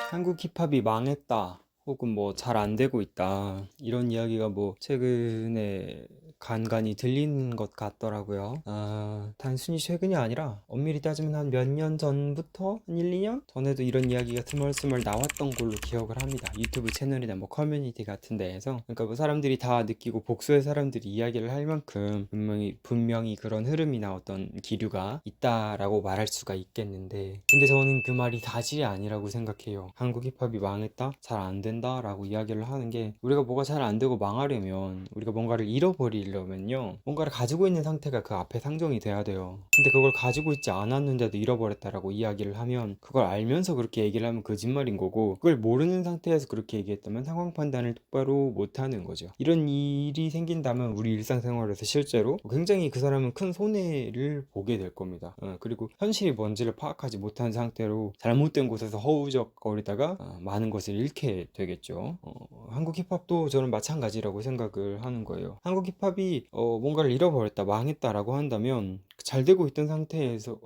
한국 힙합이 망했다. 혹은 뭐 잘 안 되고 있다. 이런 이야기가 뭐 최근에 간간이 들리는 것 같더라고요. 단순히 최근이 아니라 엄밀히 따지면 한 몇 년 전부터 한 1, 2년 전에도 이런 이야기가 스멀스멀 나왔던 걸로 기억을 합니다. 유튜브 채널이나 뭐 커뮤니티 같은 데에서. 그러니까 뭐 사람들이 다 느끼고 복수의 사람들이 이야기를 할 만큼 분명히 그런 흐름이나 어떤 기류가 있다라고 말할 수가 있겠는데, 근데 저는 그 말이 사실이 아니라고 생각해요. 한국 힙합이 망했다? 잘 안 된다? 라고 이야기를 하는 게, 우리가 뭐가 잘 안 되고 망하려면, 우리가 뭔가를 잃어버리려면요, 뭔가를 가지고 있는 상태가 그 앞에 상정이 돼야 돼요. 근데 그걸 가지고 있지 않았는데도 잃어버렸다라고 이야기를 하면, 그걸 알면서 그렇게 얘기를 하면 거짓말인 거고, 그걸 모르는 상태에서 그렇게 얘기했다면 상황 판단을 똑바로 못하는 거죠. 이런 일이 생긴다면 우리 일상생활에서 실제로 굉장히 그 사람은 큰 손해를 보게 될 겁니다. 그리고 현실이 뭔지를 파악하지 못한 상태로 잘못된 곳에서 허우적거리다가 많은 것을 잃게 되겠죠. 한국 힙합도 저는 마찬가지라고 생각을 하는 거예요. 한국 힙합이 뭔가를 잃어버렸다, 망했다라고 한다면 잘 되고 있던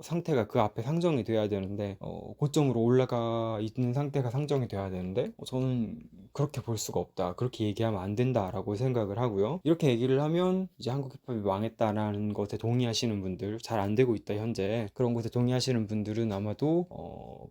상태가 그 앞에 상정이 돼야 되는데, 고점으로 올라가 있는 상태가 상정이 돼야 되는데, 저는 그렇게 볼 수가 없다, 그렇게 얘기하면 안 된다라고 생각을 하고요. 이렇게 얘기를 하면 이제 한국 힙합이 망했다라는 것에 동의하시는 분들, 잘 안 되고 있다 현재, 그런 것에 동의하시는 분들은 아마도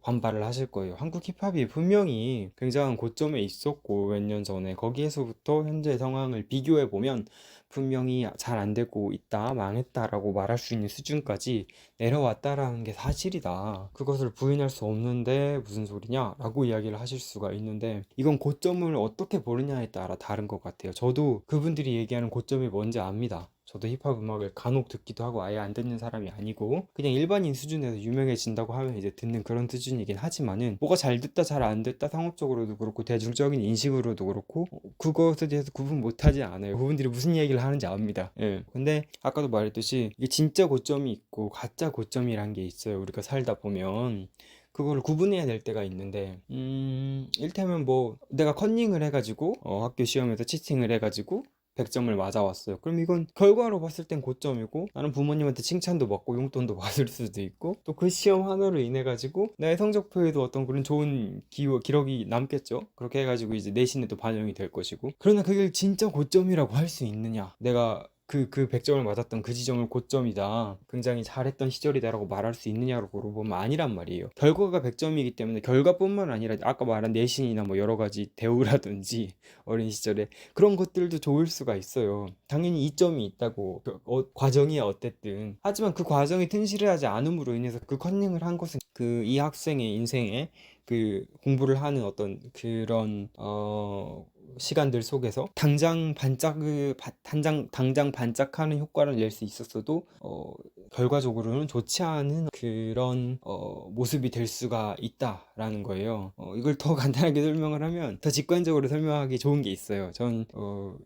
반발을 하실 거예요. 한국 힙합이 분명히 굉장한 고점에 있었고, 몇 년 전에 거기에서부터 현재 상황을 비교해 보면 분명히 잘 안 되고 있다, 망했다라고 말할 수 있는 수준까지 내려왔다라는 게 사실이다. 그것을 부인할 수 없는데 무슨 소리냐? 라고 이야기를 하실 수가 있는데, 이건 고점을 어떻게 보느냐에 따라 다른 것 같아요. 저도 그분들이 얘기하는 고점이 뭔지 압니다. 저도 힙합 음악을 간혹 듣기도 하고 아예 안 듣는 사람이 아니고, 그냥 일반인 수준에서 유명해진다고 하면 이제 듣는 그런 수준이긴 하지만은, 뭐가 잘 됐다 잘 안 됐다 상업적으로도 그렇고 대중적인 인식으로도 그렇고 그것에 대해서 구분 못하지 않아요. 그분들이 무슨 얘기를 하는지 압니다. 예. 근데 아까도 말했듯이 이게 진짜 고점이 있고 가짜 고점이란 게 있어요. 우리가 살다 보면 그걸 구분해야 될 때가 있는데, 일테면 뭐 내가 컨닝을 해가지고 학교 시험에서 치팅을 해가지고 100점을 맞아왔어요. 그럼 이건 결과로 봤을 땐 고점이고, 나는 부모님한테 칭찬도 받고 용돈도 받을 수도 있고, 또 그 시험 하나로 인해 가지고 나의 성적표에도 어떤 그런 좋은 기록이 남겠죠. 그렇게 해가지고 이제 내신에도 반영이 될 것이고. 그러나 그게 진짜 고점이라고 할 수 있느냐? 내가 그 100점을 맞았던 그 지점을 고점이다, 굉장히 잘했던 시절이다라고 말할 수 있느냐고 물어보면 아니란 말이에요. 결과가 100점이기 때문에 결과뿐만 아니라 아까 말한 내신이나 뭐 여러 가지 대우라든지 어린 시절에 그런 것들도 좋을 수가 있어요. 당연히 이점이 있다고, 과정이 어땠든. 하지만 그 과정이 튼실하지 않음으로 인해서 그 컨닝을 한 것은 그 이 학생의 인생에 그 공부를 하는 어떤 그런 시간들 속에서 당장 반짝하는 효과를 낼 수 있었어도 결과적으로는 좋지 않은 그런 모습이 될 수가 있다라는 거예요. 이걸 더 간단하게 설명을 하면, 더 직관적으로 설명하기 좋은 게 있어요. 전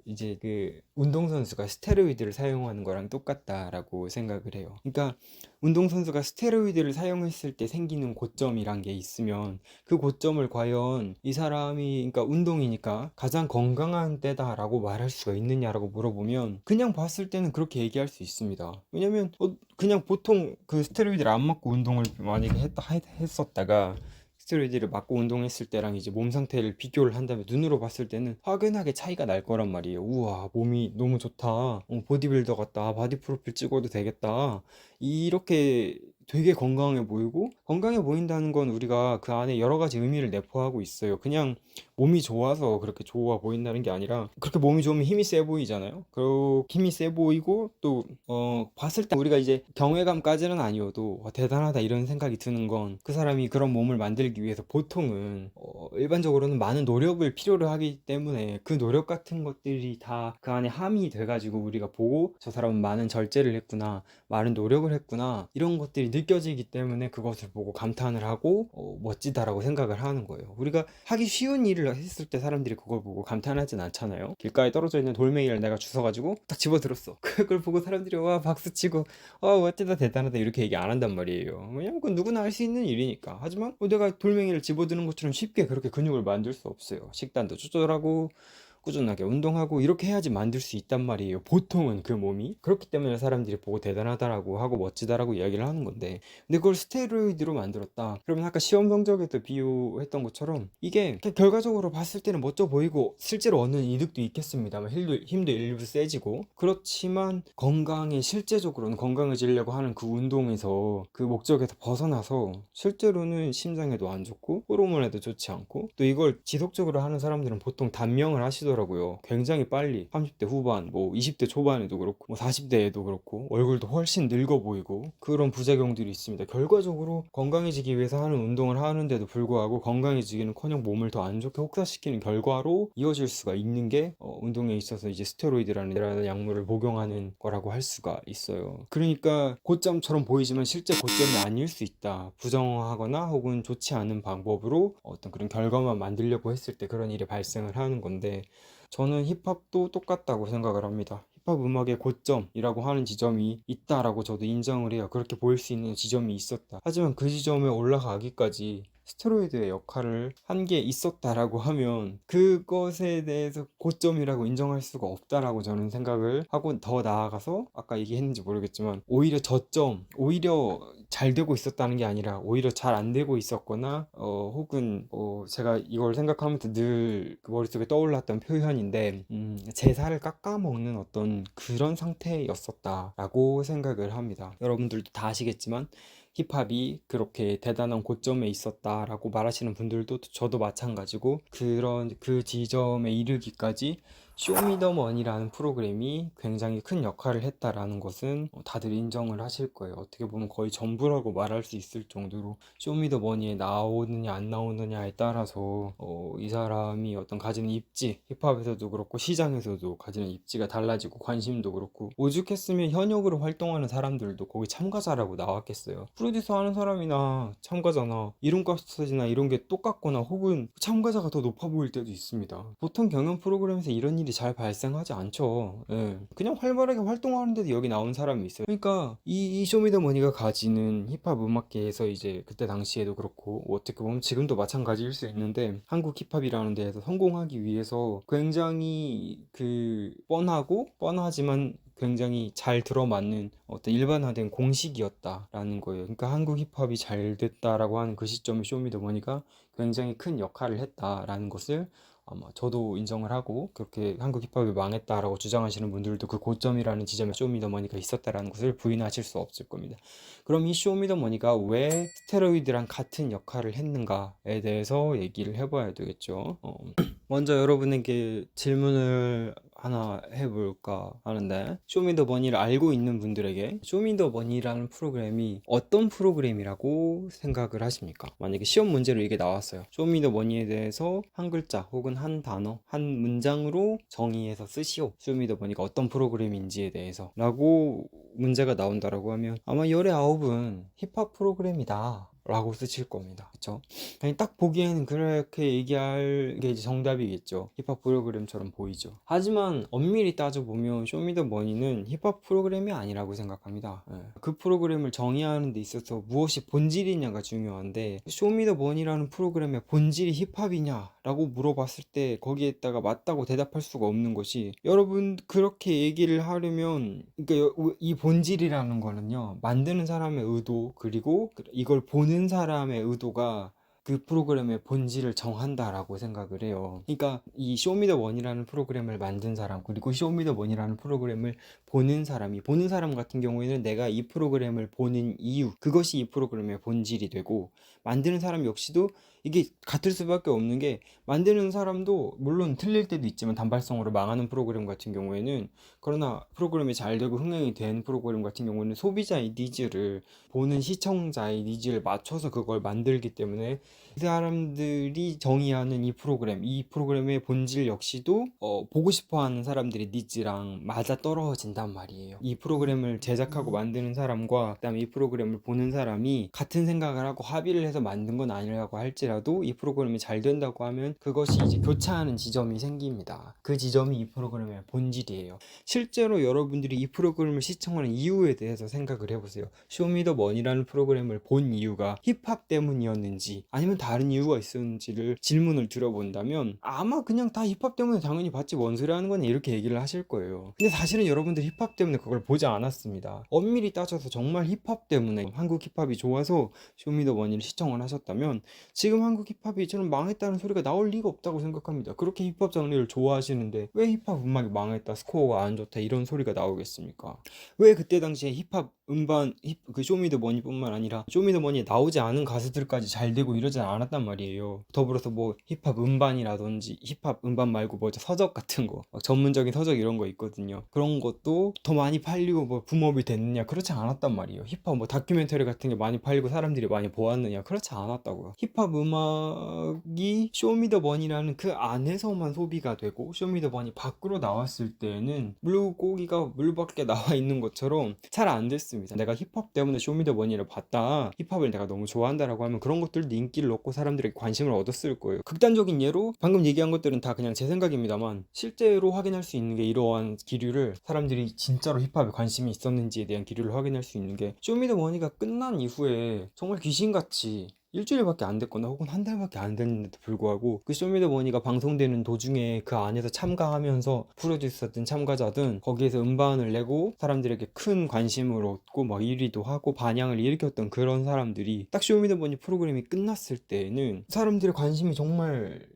이제 그 운동선수가 스테로이드를 사용하는 거랑 똑같다라고 생각을 해요. 그러니까 운동선수가 스테로이드를 사용했을 때 생기는 고점이란 게 있으면, 그 고점을 과연 이 사람이, 그러니까 운동이니까 가장 건강한 때다라고 말할 수가 있느냐라고 물어보면, 그냥 봤을 때는 그렇게 얘기할 수 있습니다. 왜냐면 그냥 보통 그 스테로이드를 안 맞고 운동을 만약에 했었다가 스테로이드를 맞고 운동했을 때랑 이제 몸 상태를 비교를 한다면, 눈으로 봤을 때는 확연하게 차이가 날 거란 말이에요. 우와, 몸이 너무 좋다, 보디빌더 같다, 바디 프로필 찍어도 되겠다, 이렇게 되게 건강해 보이고, 건강해 보인다는 건 우리가 그 안에 여러 가지 의미를 내포하고 있어요. 그냥 몸이 좋아서 그렇게 좋아 보인다는 게 아니라, 그렇게 몸이 좋으면 힘이 세 보이잖아요. 그 힘이 세 보이고, 또 봤을 때 우리가 이제 경외감까지는 아니어도 대단하다 이런 생각이 드는 건, 그 사람이 그런 몸을 만들기 위해서 보통은 일반적으로는 많은 노력을 필요로 하기 때문에, 그 노력 같은 것들이 다 그 안에 함이 돼가지고 우리가 보고, 저 사람은 많은 절제를 했구나, 많은 노력을 했구나, 이런 것들이 느껴지기 때문에 그것을 보고 감탄을 하고 멋지다라고 생각을 하는 거예요. 우리가 하기 쉬운 일을 했을 때 사람들이 그걸 보고 감탄하진 않잖아요. 길가에 떨어져 있는 돌멩이를 내가 주워가지고 딱 집어들었어. 그걸 보고 사람들이 와 박수치고 멋지다, 대단하다, 이렇게 얘기 안 한단 말이에요. 왜냐면 그건 누구나 할 수 있는 일이니까. 하지만 내가 돌멩이를 집어드는 것처럼 쉽게 그렇게 근육을 만들 수 없어요. 식단도 조절하고, 꾸준하게 운동하고 이렇게 해야지 만들 수 있단 말이에요. 보통은 그 몸이. 그렇기 때문에 사람들이 보고 대단하다라고 하고 멋지다라고 이야기를 하는 건데, 근데 그걸 스테로이드로 만들었다. 그러면 아까 시험 성적에도 비유했던 것처럼 이게 결과적으로 봤을 때는 멋져 보이고 실제로 얻는 이득도 있겠습니다만 힘도 일부 세지고, 그렇지만 건강에 실제적으로는 건강해지려고 하는 그 운동에서 그 목적에서 벗어나서 실제로는 심장에도 안 좋고 호르몬에도 좋지 않고, 또 이걸 지속적으로 하는 사람들은 보통 단명을 하시더라고요. 굉장히 빨리 30대 후반, 뭐 20대 초반에도 그렇고 뭐 40대에도 그렇고 얼굴도 훨씬 늙어 보이고 그런 부작용들이 있습니다. 결과적으로 건강해지기 위해서 하는 운동을 하는데도 불구하고 건강해지기는커녕 몸을 더 안 좋게 혹사시키는 결과로 이어질 수가 있는 게 운동에 있어서 이제 스테로이드라는 약물을 복용하는 거라고 할 수가 있어요. 그러니까 고점처럼 보이지만 실제 고점이 아닐 수 있다. 부정하거나 혹은 좋지 않은 방법으로 어떤 그런 결과만 만들려고 했을 때 그런 일이 발생을 하는 건데, 저는 힙합도 똑같다고 생각을 합니다. 힙합 음악의 고점이라고 하는 지점이 있다라고 저도 인정을 해요. 그렇게 보일 수 있는 지점이 있었다. 하지만 그 지점에 올라가기까지 스테로이드의 역할을 한 게 있었다라고 하면 그것에 대해서 고점이라고 인정할 수가 없다라고 저는 생각을 하고, 더 나아가서 아까 얘기했는지 모르겠지만 오히려 저점, 오히려 잘 되고 있었다는 게 아니라 오히려 잘 안 되고 있었거나 혹은 제가 이걸 생각하면서 늘 그 머릿속에 떠올랐던 표현인데, 제살을 깎아먹는 어떤 그런 상태였었다라고 생각을 합니다. 여러분들도 다 아시겠지만 힙합이 그렇게 대단한 고점에 있었다라고 말하시는 분들도 저도 마찬가지고, 그런 그 지점에 이르기까지 쇼미더머니라는 프로그램이 굉장히 큰 역할을 했다라는 것은 다들 인정을 하실 거예요. 어떻게 보면 거의 전부라고 말할 수 있을 정도로 쇼미더머니에 나오느냐 안 나오느냐에 따라서 이 사람이 어떤 가지는 입지, 힙합에서도 그렇고 시장에서도 가지는 입지가 달라지고 관심도 그렇고, 오죽했으면 현역으로 활동하는 사람들도 거기 참가자라고 나왔겠어요. 프로듀서 하는 사람이나 참가자나 이름값이나 이런 게 똑같거나 혹은 참가자가 더 높아 보일 때도 있습니다. 보통 경연 프로그램에서 이런 일이 잘 발생하지 않죠. 예. 그냥 활발하게 활동하는데도 여기 나온 사람이 있어요. 그러니까 이 쇼미더머니가 가지는 힙합 음악계에서 이제 그때 당시에도 그렇고 어떻게 보면 지금도 마찬가지일 수 있는데, 한국 힙합이라는 데에서 성공하기 위해서 굉장히 그 뻔하지만 굉장히 잘 들어맞는 어떤 일반화된 공식이었다라는 거예요. 그러니까 한국 힙합이 잘 됐다라고 하는 그 시점에 쇼미더머니가 굉장히 큰 역할을 했다라는 것을 아마 저도 인정을 하고, 그렇게 한국 힙합이 망했다라고 주장하시는 분들도 그 고점이라는 지점에 쇼미더머니가 있었다라는 것을 부인하실 수 없을 겁니다. 그럼 이 쇼미더머니가 왜 스테로이드랑 같은 역할을 했는가에 대해서 얘기를 해봐야 되겠죠. 먼저 여러분에게 질문을 하나 해볼까 하는데, 쇼미더머니를 알고 있는 분들에게 쇼미더머니라는 프로그램이 어떤 프로그램이라고 생각을 하십니까? 만약에 시험 문제로 이게 나왔어요. 쇼미더머니에 대해서 한 글자 혹은 한 단어, 한 문장으로 정의해서 쓰시오. 쇼미더머니가 어떤 프로그램인지에 대해서 라고 문제가 나온다라고 하면 아마 열의 아홉은 힙합 프로그램이다 라고 쓰실 겁니다. 그쵸? 그냥 딱 보기에는 그렇게 얘기할 게 이제 정답이겠죠. 힙합 프로그램처럼 보이죠. 하지만 엄밀히 따져보면 쇼미더머니는 힙합 프로그램이 아니라고 생각합니다. 예. 그 프로그램을 정의하는 데 있어서 무엇이 본질이냐가 중요한데, 쇼미더머니라는 프로그램의 본질이 힙합이냐 라고 물어봤을 때 거기에다가 맞다고 대답할 수가 없는 것이, 여러분 그렇게 얘기를 하려면, 그러니까 이 본질이라는 거는요, 만드는 사람의 의도 그리고 이걸 보는 사람의 의도가 그 프로그램의 본질을 정한다라고 생각을 해요. 그러니까 이 쇼미더머니라는 프로그램을 만든 사람, 그리고 쇼미더머니라는 프로그램을 보는 사람 같은 경우에는 내가 이 프로그램을 보는 이유, 그것이 이 프로그램의 본질이 되고, 만드는 사람 역시도 이게 같을 수밖에 없는 게, 만드는 사람도 물론 틀릴 때도 있지만 단발성으로 망하는 프로그램 같은 경우에는, 그러나 프로그램이 잘 되고 흥행이 된 프로그램 같은 경우에는 소비자의 니즈를, 보는 시청자의 니즈를 맞춰서 그걸 만들기 때문에 이 사람들이 정의하는 이 프로그램의 본질 역시도 보고 싶어하는 사람들의 니즈랑 맞아 떨어진단 말이에요. 이 프로그램을 제작하고 만드는 사람과 그다음에 이 프로그램을 보는 사람이 같은 생각을 하고 합의를 해서 위해서 만든 건 아니라고 할지라도 이 프로그램이 잘 된다고 하면 그것이 이제 교차하는 지점이 생깁니다. 그 지점이 이 프로그램의 본질이에요. 실제로 여러분들이 이 프로그램을 시청하는 이유에 대해서 생각을 해보세요. 쇼미더머니라는 프로그램을 본 이유가 힙합 때문이었는지 아니면 다른 이유가 있었는지를 질문을 드려본다면 아마 그냥 다 힙합 때문에 당연히 봤지 뭔 소리 하는 거냐 이렇게 얘기를 하실 거예요. 근데 사실은 여러분들 힙합 때문에 그걸 보지 않았습니다. 엄밀히 따져서 정말 힙합 때문에 한국 힙합이 좋아서 쇼미더머니를 시청을 하셨다면 지금 한국 힙합이 저는 망했다는 소리가 나올 리가 없다고 생각합니다. 그렇게 힙합 장르를 좋아하시는데 왜 힙합 음악이 망했다, 스코어가 안 좋다 이런 소리가 나오겠습니까? 왜 그때 당시에 힙합 음반 그 쇼미더머니뿐만 아니라 쇼미더머니에 나오지 않은 가수들까지 잘 되고 이러지 않았단 말이에요. 더불어서 뭐 힙합 음반이라든지 힙합 음반 말고 뭐 서적 같은 거 막 전문적인 서적 이런 거 있거든요. 그런 것도 더 많이 팔리고 뭐 붐업이 됐느냐 그렇지 않았단 말이에요. 힙합 뭐 다큐멘터리 같은 게 많이 팔리고 사람들이 많이 보았느냐 그렇지 않았다고요. 힙합 음악이 쇼미더머니라는 그 안에서만 소비가 되고 쇼미더머니 밖으로 나왔을 때는 물고기가 물 밖에 나와 있는 것처럼 잘 안 됐습니다. 내가 힙합 때문에 쇼미더머니를 봤다, 힙합을 내가 너무 좋아한다라고 하면 그런 것들도 인기를 얻고 사람들에게 관심을 얻었을 거예요. 극단적인 예로 방금 얘기한 것들은 다 그냥 제 생각입니다만 실제로 확인할 수 있는 게 이러한 기류를 사람들이 진짜로 힙합에 관심이 있었는지에 대한 기류를 확인할 수 있는 게 쇼미더머니가 끝난 이후에 정말 귀신같이 일주일밖에 안 됐거나 혹은 한 달밖에 안 됐는데도 불구하고 그 쇼미더머니가 방송되는 도중에 그 안에서 참가하면서 프로듀서든 참가자든 거기에서 음반을 내고 사람들에게 큰 관심을 얻고 막 1위도 하고 반향을 일으켰던 그런 사람들이 딱 쇼미더머니 프로그램이 끝났을 때는 사람들의 관심이 정말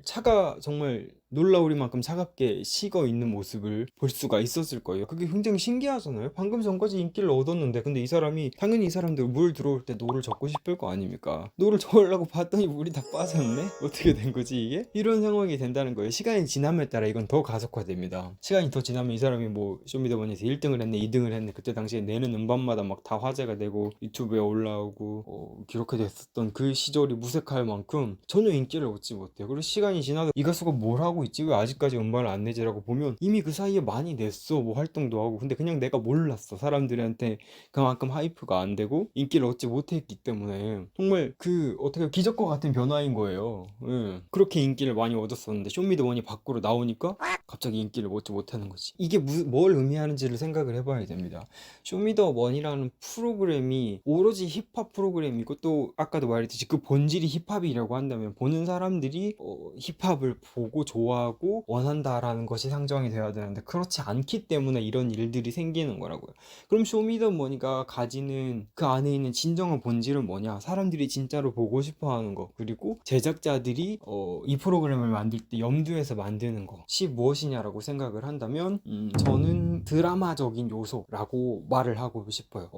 정말 놀라울 만큼 차갑게 식어 있는 모습을 볼 수가 있었을 거예요. 그게 굉장히 신기하잖아요. 방금 전까지 인기를 얻었는데 근데 이 사람이 당연히 이 사람들 물 들어올 때 노를 젓고 싶을 거 아닙니까? 노를 저으려고 봤더니 물이 다 빠졌네? 어떻게 된 거지 이게? 이런 상황이 된다는 거예요. 시간이 지남에 따라 이건 더 가속화됩니다. 시간이 더 지나면 이 사람이 뭐 쇼미더머니에서 1등을 했네 2등을 했네 그때 당시에 내는 음반마다 막 다 화제가 되고 유튜브에 올라오고 기록해 됐었던 그 시절이 무색할 만큼 전혀 인기를 얻지 못해요. 그리고 시간이 지나도 이 가수가 뭘 하고 있지 왜 아직까지 음반을 안 내지라고 보면 이미 그 사이에 많이 냈어 뭐 활동도 하고 근데 그냥 내가 몰랐어. 사람들한테 그만큼 하이프가 안 되고 인기를 얻지 못했기 때문에 정말 그 어떻게 기적과 같은 변화인 거예요. 예. 그렇게 인기를 많이 얻었었는데 쇼미더머니 밖으로 나오니까 갑자기 인기를 얻지 못하는 거지. 이게 뭘 의미하는지를 생각을 해봐야 됩니다. 쇼미더머니라는 프로그램이 오로지 힙합 프로그램이고 또 아까도 말했듯이 그 본질이 힙합이라고 한다면 보는 사람들이 힙합을 보고 좋아하고 원한다라는 것이 상정이 되어야 되는데 그렇지 않기 때문에 이런 일들이 생기는 거라고요. 그럼 쇼미더머니가 가지는 그 안에 있는 진정한 본질은 뭐냐? 사람들이 진짜로 보고 싶어 하는 거 그리고 제작자들이 이 프로그램을 만들 때 염두에서 만드는 것이 무엇이냐라고 생각을 한다면 저는 드라마적인 요소라고 말을 하고 싶어요.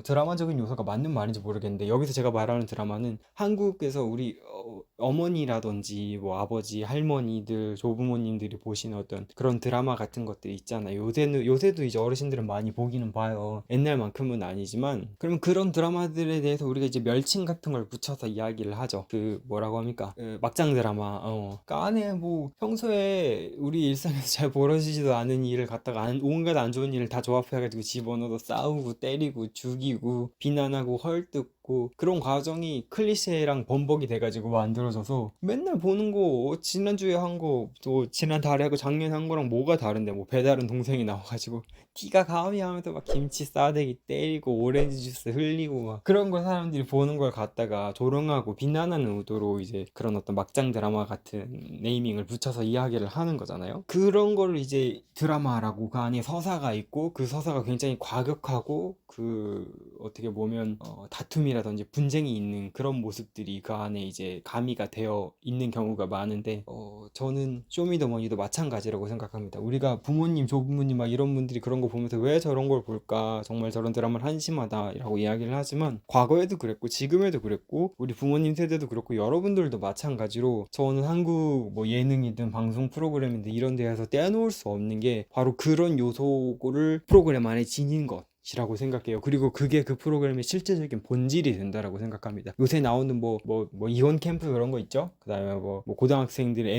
드라마적인 요소가 맞는 말인지 모르겠는데 여기서 제가 말하는 드라마는 한국에서 우리 어머니라든지 뭐 아버지, 할머니들, 조부모님들이 보시는 어떤 그런 드라마 같은 것들 있잖아요. 요새도 이제 어르신들은 많이 보기는 봐요. 옛날만큼은 아니지만 그러면 그런 드라마들에 대해서 우리가 이제 멸칭 같은 걸 붙여서 이야기를 하죠. 그 뭐라고 합니까? 막장 드라마. 그 안에 뭐 평소에 우리 일상에서 잘 벌어지지도 않은 일을 갖다가 온갖 안 좋은 일을 다 조합해가지고 집어넣어서 싸우고 때리고 죽이고 비난하고 헐뜯고 그런 과정이 클리셰랑 범벅이 돼가지고 만들어져서 맨날 보는 거 지난주에 한 거 또 지난달에 하고 작년에 한 거랑 뭐가 다른데 뭐 배다른 동생이 나와가지고 티가 감이 하면서 막 김치 싸대기 때리고 오렌지 주스 흘리고 막 그런 거 사람들이 보는 걸 갖다가 조롱하고 비난하는 의도로 이제 그런 어떤 막장 드라마 같은 네이밍을 붙여서 이야기를 하는 거잖아요. 그런 거를 이제 드라마라고 그 안에 서사가 있고 그 서사가 굉장히 과격하고 그 어떻게 보면 다툼이라든지 분쟁이 있는 그런 모습들이 그 안에 이제 가미가 되어 있는 경우가 많은데 저는 쇼미더머니도 마찬가지라고 생각합니다. 우리가 부모님, 조부모님 막 이런 분들이 그런 거 보면서 왜 저런 걸 볼까? 정말 저런 드라마를 한심하다라고 이야기를 하지만 과거에도 그랬고 지금에도 그랬고 우리 부모님 세대도 그렇고 여러분들도 마찬가지로 저는 한국 뭐 예능이든 방송 프로그램이든 이런 데에서 떼어놓을 수 없는 게 바로 그런 요소를 프로그램 안에 지닌 것 것이라고 생각해요. 그리고 그게 그 프로그램의 실제적인 본질이 된다라고 생각합니다. 요새 나오는 이혼 캠프 그런 거 있죠? 그 다음에 고등학생들이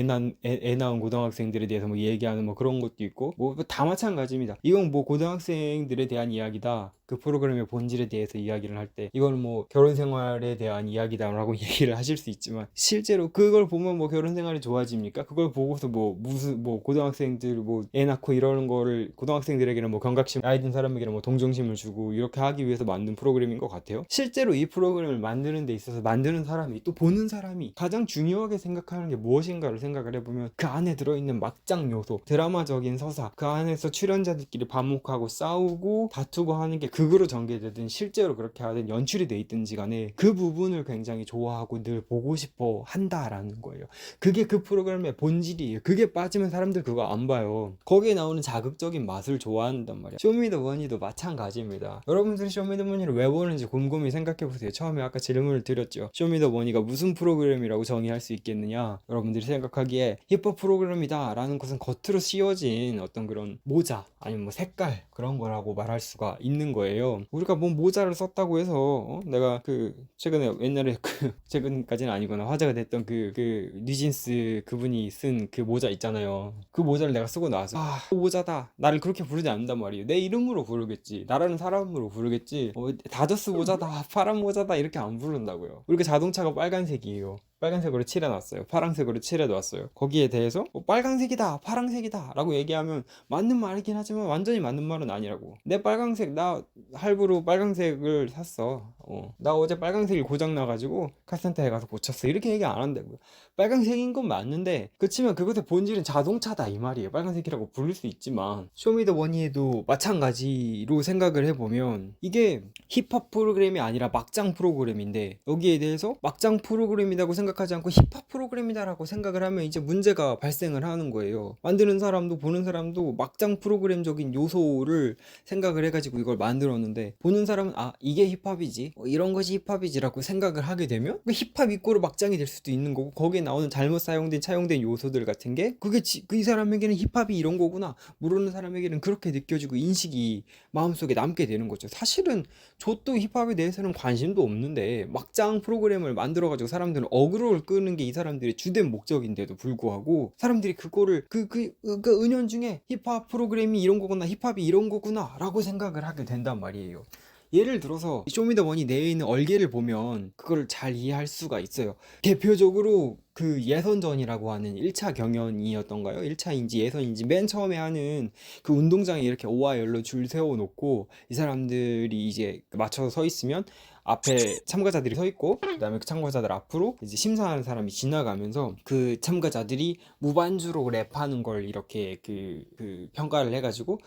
애 낳은 고등학생들에 대해서 얘기하는 그런 것도 있고 다 마찬가지입니다. 이건 고등학생들에 대한 이야기다. 그 프로그램의 본질에 대해서 이야기를 할 때 이건 결혼 생활에 대한 이야기다라고 얘기를 하실 수 있지만 실제로 그걸 보면 결혼 생활이 좋아집니까? 그걸 보고서 무슨 고등학생들 애 낳고 이러는 거를 고등학생들에게는 경각심, 나이 든 사람에게는 동정심을 주고 이렇게 하기 위해서 만든 프로그램인 것 같아요. 실제로 이 프로그램을 만드는 데 있어서 만드는 사람이 또 보는 사람이 가장 중요하게 생각하는 게 무엇인가를 생각을 해보면 그 안에 들어있는 막장 요소, 드라마적인 서사, 그 안에서 출연자들끼리 반목하고 싸우고 다투고 하는 게 극으로 전개되든 실제로 그렇게 하든 연출이 돼 있든지 간에 그 부분을 굉장히 좋아하고 늘 보고 싶어 한다라는 거예요. 그게 그 프로그램의 본질이에요. 그게 빠지면 사람들 그거 안 봐요. 거기에 나오는 자극적인 맛을 좋아한단 말이야. 쇼미더머니도 마찬가지입니다. 여러분들이 쇼미더머니를 왜 보는지 곰곰이 생각해보세요. 처음에 아까 질문을 드렸죠. 쇼미더머니가 무슨 프로그램이라고 정의할 수 있겠느냐. 여러분들이 생각하기에 힙합 프로그램이다 라는 것은 겉으로 씌워진 어떤 그런 모자 아니면 색깔 그런 거라고 말할 수가 있는 거예요. 우리가 모자를 썼다고 해서 내가 최근에 옛날에 최근까지는 아니구나 화제가 됐던 뉴진스 그분이 쓴 그 모자 있잖아요. 그 모자를 내가 쓰고 나와서 그 모자다 나를 그렇게 부르지 않는단 말이에요. 내 이름으로 부르겠지, 나라는 사람으로 부르겠지, 다저스 모자다 파란 모자다 이렇게 안 부른다고요. 우리가 자동차가 빨간색이에요. 빨간색으로 칠해놨어요. 파란색으로 칠해놨어요. 거기에 대해서 빨간색이다 파란색이다 라고 얘기하면 맞는 말이긴 하지만 완전히 맞는 말은 아니라고. 내 빨간색 나 할부로 빨간색을 샀어. 나 어제 빨간색이 고장나가지고 카센터에 가서 고쳤어 이렇게 얘기 안 한다고요. 빨간색인 건 맞는데 그치만 그것의 본질은 자동차다 이 말이에요. 빨간색이라고 부를 수 있지만 쇼미더머니에도 마찬가지로 생각을 해보면 이게 힙합 프로그램이 아니라 막장 프로그램인데 여기에 대해서 막장 프로그램이라고 생각하지 않고 힙합 프로그램이다라고 생각을 하면 이제 문제가 발생을 하는 거예요. 만드는 사람도 보는 사람도 막장 프로그램적인 요소를 생각을 해가지고 이걸 만들었는데 보는 사람은 이게 힙합이지 이런 것이 힙합이지라고 생각을 하게 되면 힙합 이꼬르 막장이 될 수도 있는 거고 거기에 나오는 잘못 차용된 요소들 같은 게 그게 이 사람에게는 힙합이 이런 거구나 모르는 사람에게는 그렇게 느껴지고 인식이 마음속에 남게 되는 거죠. 사실은 저도 힙합에 대해서는 관심도 없는데 막장 프로그램을 만들어가지고 사람들은 어그로를 끄는 게 이 사람들의 주된 목적인데도 불구하고 사람들이 그거를 은연중에 힙합 프로그램이 이런 거구나 힙합이 이런 거구나 라고 생각을 하게 된단 말이에요. 예를 들어서 쇼미더머니 내에 있는 얼개를 보면 그걸 잘 이해할 수가 있어요. 대표적으로 그 예선전이라고 하는 1차 경연이었던가요? 1차인지 예선인지 맨 처음에 하는 그 운동장에 이렇게 O와 열로 줄 세워놓고 이 사람들이 이제 맞춰서 서 있으면 앞에 참가자들이 서 있고 그다음에 그 참가자들 앞으로 이제 심사하는 사람이 지나가면서 그 참가자들이 무반주로 랩하는 걸 이렇게 평가를 해가지고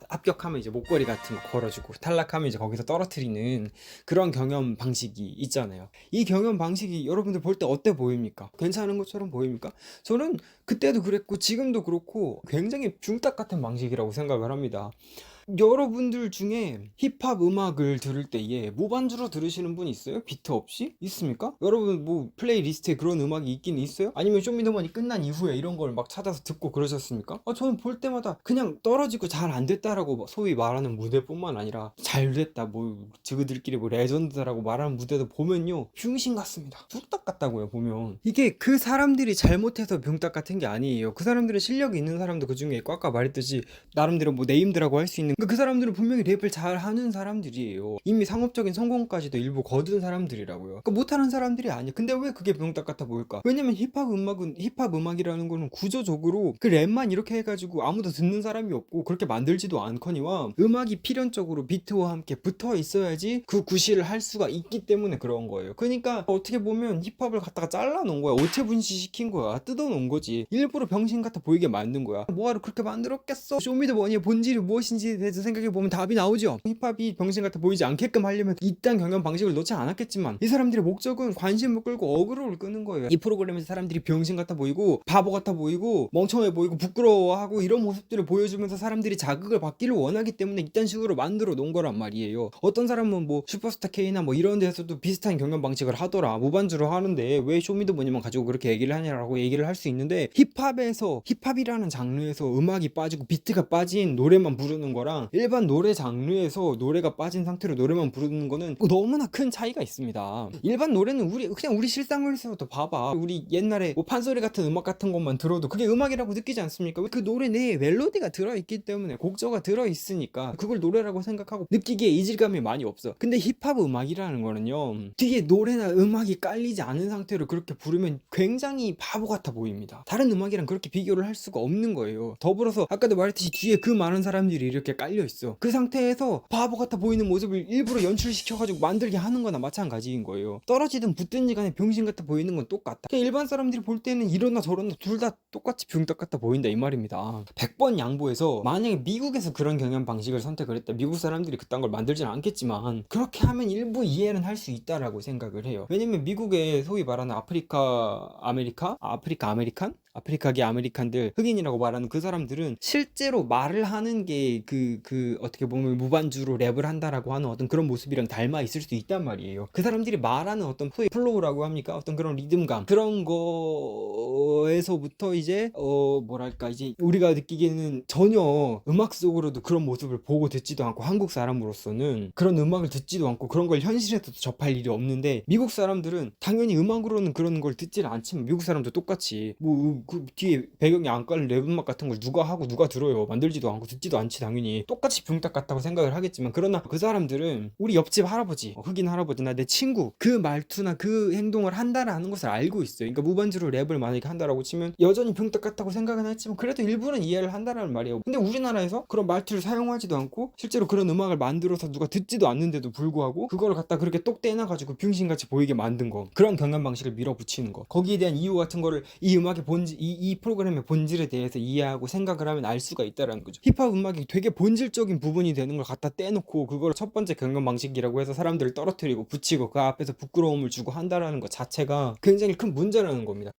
합격하면 이제 목걸이 같은 거 걸어주고 탈락하면 이제 거기서 떨어뜨리는 그런 경연 방식이 있잖아요. 이 경연 방식이 여러분들 볼 때 어때 보입니까? 괜찮은 것처럼 보입니까? 저는 그때도 그랬고 지금도 그렇고 굉장히 붕딱 같은 방식이라고 생각을 합니다. 여러분들 중에 힙합 음악을 들을 때에 무반주로 들으시는 분 있어요? 비트 없이? 있습니까? 여러분 플레이리스트에 그런 음악이 있긴 있어요? 아니면 쇼미더머니 끝난 이후에 이런 걸 막 찾아서 듣고 그러셨습니까? 저는 볼 때마다 그냥 떨어지고 잘 안 됐다라고 소위 말하는 무대뿐만 아니라 잘 됐다 저그들끼리 레전드다라고 말하는 무대도 보면요 병신 같습니다. 뚝딱 같다고요. 보면 이게 그 사람들이 잘못해서 병딱 같은 게 아니에요. 그 사람들은 실력이 있는 사람도 그 중에 아까 말했듯이 나름대로 네임드라고 할 수 있는 그 사람들은 분명히 랩을 잘 하는 사람들이에요. 이미 상업적인 성공까지도 일부 거둔 사람들이라고요. 못하는 사람들이 아니야. 근데 왜 그게 병딱 같아 보일까? 왜냐면 힙합 음악이라는 거는 구조적으로 그 랩만 이렇게 해가지고 아무도 듣는 사람이 없고 그렇게 만들지도 않거니와 음악이 필연적으로 비트와 함께 붙어 있어야지 그 구실을 할 수가 있기 때문에 그런 거예요. 그러니까 어떻게 보면 힙합을 갖다가 잘라 놓은 거야. 오체 분시시킨 거야. 뜯어 놓은 거지. 일부러 병신 같아 보이게 만든 거야. 뭐하러 그렇게 만들었겠어? 쇼미더머니의 본질이 무엇인지 대해서 생각해보면 답이 나오죠. 힙합이 병신 같아 보이지 않게끔 하려면 이딴 경연 방식을 넣지 않았겠지만 이 사람들의 목적은 관심을 끌고 어그로를 끄는 거예요. 이 프로그램에서 사람들이 병신 같아 보이고 바보 같아 보이고 멍청해 보이고 부끄러워하고 이런 모습들을 보여주면서 사람들이 자극을 받기를 원하기 때문에 이딴 식으로 만들어 놓은 거란 말이에요. 어떤 사람은 슈퍼스타 K나 이런 데서도 비슷한 경연 방식을 하더라. 무반주로 하는데 왜 쇼미더머니만 가지고 그렇게 얘기를 하냐라고 얘기를 할 수 있는데 힙합이라는 장르에서 음악이 빠지고 비트가 빠진 노래만 부르는 거랑 거랑 일반 노래 장르에서 노래가 빠진 상태로 노래만 부르는 거는 너무나 큰 차이가 있습니다. 일반 노래는 그냥 우리 실생활에서도 봐봐. 우리 옛날에 뭐 판소리 같은 음악 같은 것만 들어도 그게 음악이라고 느끼지 않습니까? 그 노래 내에 멜로디가 들어있기 때문에, 곡조가 들어있으니까 그걸 노래라고 생각하고 느끼기에 이질감이 많이 없어. 근데 힙합 음악이라는 거는요, 뒤에 노래나 음악이 깔리지 않은 상태로 그렇게 부르면 굉장히 바보 같아 보입니다. 다른 음악이랑 그렇게 비교를 할 수가 없는 거예요. 더불어서 아까도 말했듯이 뒤에 그 많은 사람들이 이렇게 깔려 있어. 그 상태에서 바보 같아 보이는 모습을 일부러 연출시켜가지고 만들게 하는 거나 마찬가지인 거예요. 떨어지든 붙든지 간에 병신 같아 보이는 건 똑같다. 그냥 일반 사람들이 볼 때는 이러나 저러나 둘 다 똑같이 병딱 같아 보인다 이 말입니다. 100번 양보해서 만약에 미국에서 그런 경영 방식을 선택을 했다, 미국 사람들이 그딴 걸 만들지는 않겠지만 그렇게 하면 일부 이해는 할 수 있다라고 생각을 해요. 왜냐면 미국의 소위 말하는 아프리카계 아메리칸들, 흑인이라고 말하는 그 사람들은 실제로 말을 하는 게 어떻게 보면 무반주로 랩을 한다라고 하는 어떤 그런 모습이랑 닮아 있을 수 있단 말이에요. 그 사람들이 말하는 어떤 소위 플로우라고 합니까? 어떤 그런 리듬감, 그런 거에서부터 이제 뭐랄까, 이제 우리가 느끼기에는 전혀 음악 속으로도 그런 모습을 보고 듣지도 않고, 한국 사람으로서는 그런 음악을 듣지도 않고 그런 걸 현실에서도 접할 일이 없는데, 미국 사람들은 당연히 음악으로는 그런 걸 듣지는 않지만 미국 사람도 똑같이 그 뒤에 배경에 안 깔린 랩 음악 같은 걸 누가 하고 누가 들어요? 만들지도 않고 듣지도 않지. 당연히 똑같이 병딱 같다고 생각을 하겠지만, 그러나 그 사람들은 우리 옆집 할아버지, 흑인 할아버지나 내 친구, 그 말투나 그 행동을 한다라는 것을 알고 있어요. 그러니까 무반주로 랩을 만약에 한다라고 치면 여전히 병딱 같다고 생각은 했지만 그래도 일부는 이해를 한다라는 말이에요. 근데 우리나라에서 그런 말투를 사용하지도 않고 실제로 그런 음악을 만들어서 누가 듣지도 않는데도 불구하고 그걸 갖다 그렇게 똑 떼놔가지고 병신같이 보이게 만든 거, 그런 경연 방식을 밀어붙이는 거, 거기에 대한 이유 같은 거를 이 음악의 본질, 이 프로그램의 본질에 대해서 이해하고 생각을 하면 알 수가 있다라는 거죠. 힙합 음악이 되게 본질적인 부분이 되는 걸 갖다 떼놓고 그걸 첫 번째 경연 방식이라고 해서 사람들을 떨어뜨리고 붙이고 그 앞에서 부끄러움을 주고 한다라는 것 자체가 굉장히 큰 문제라는 겁니다.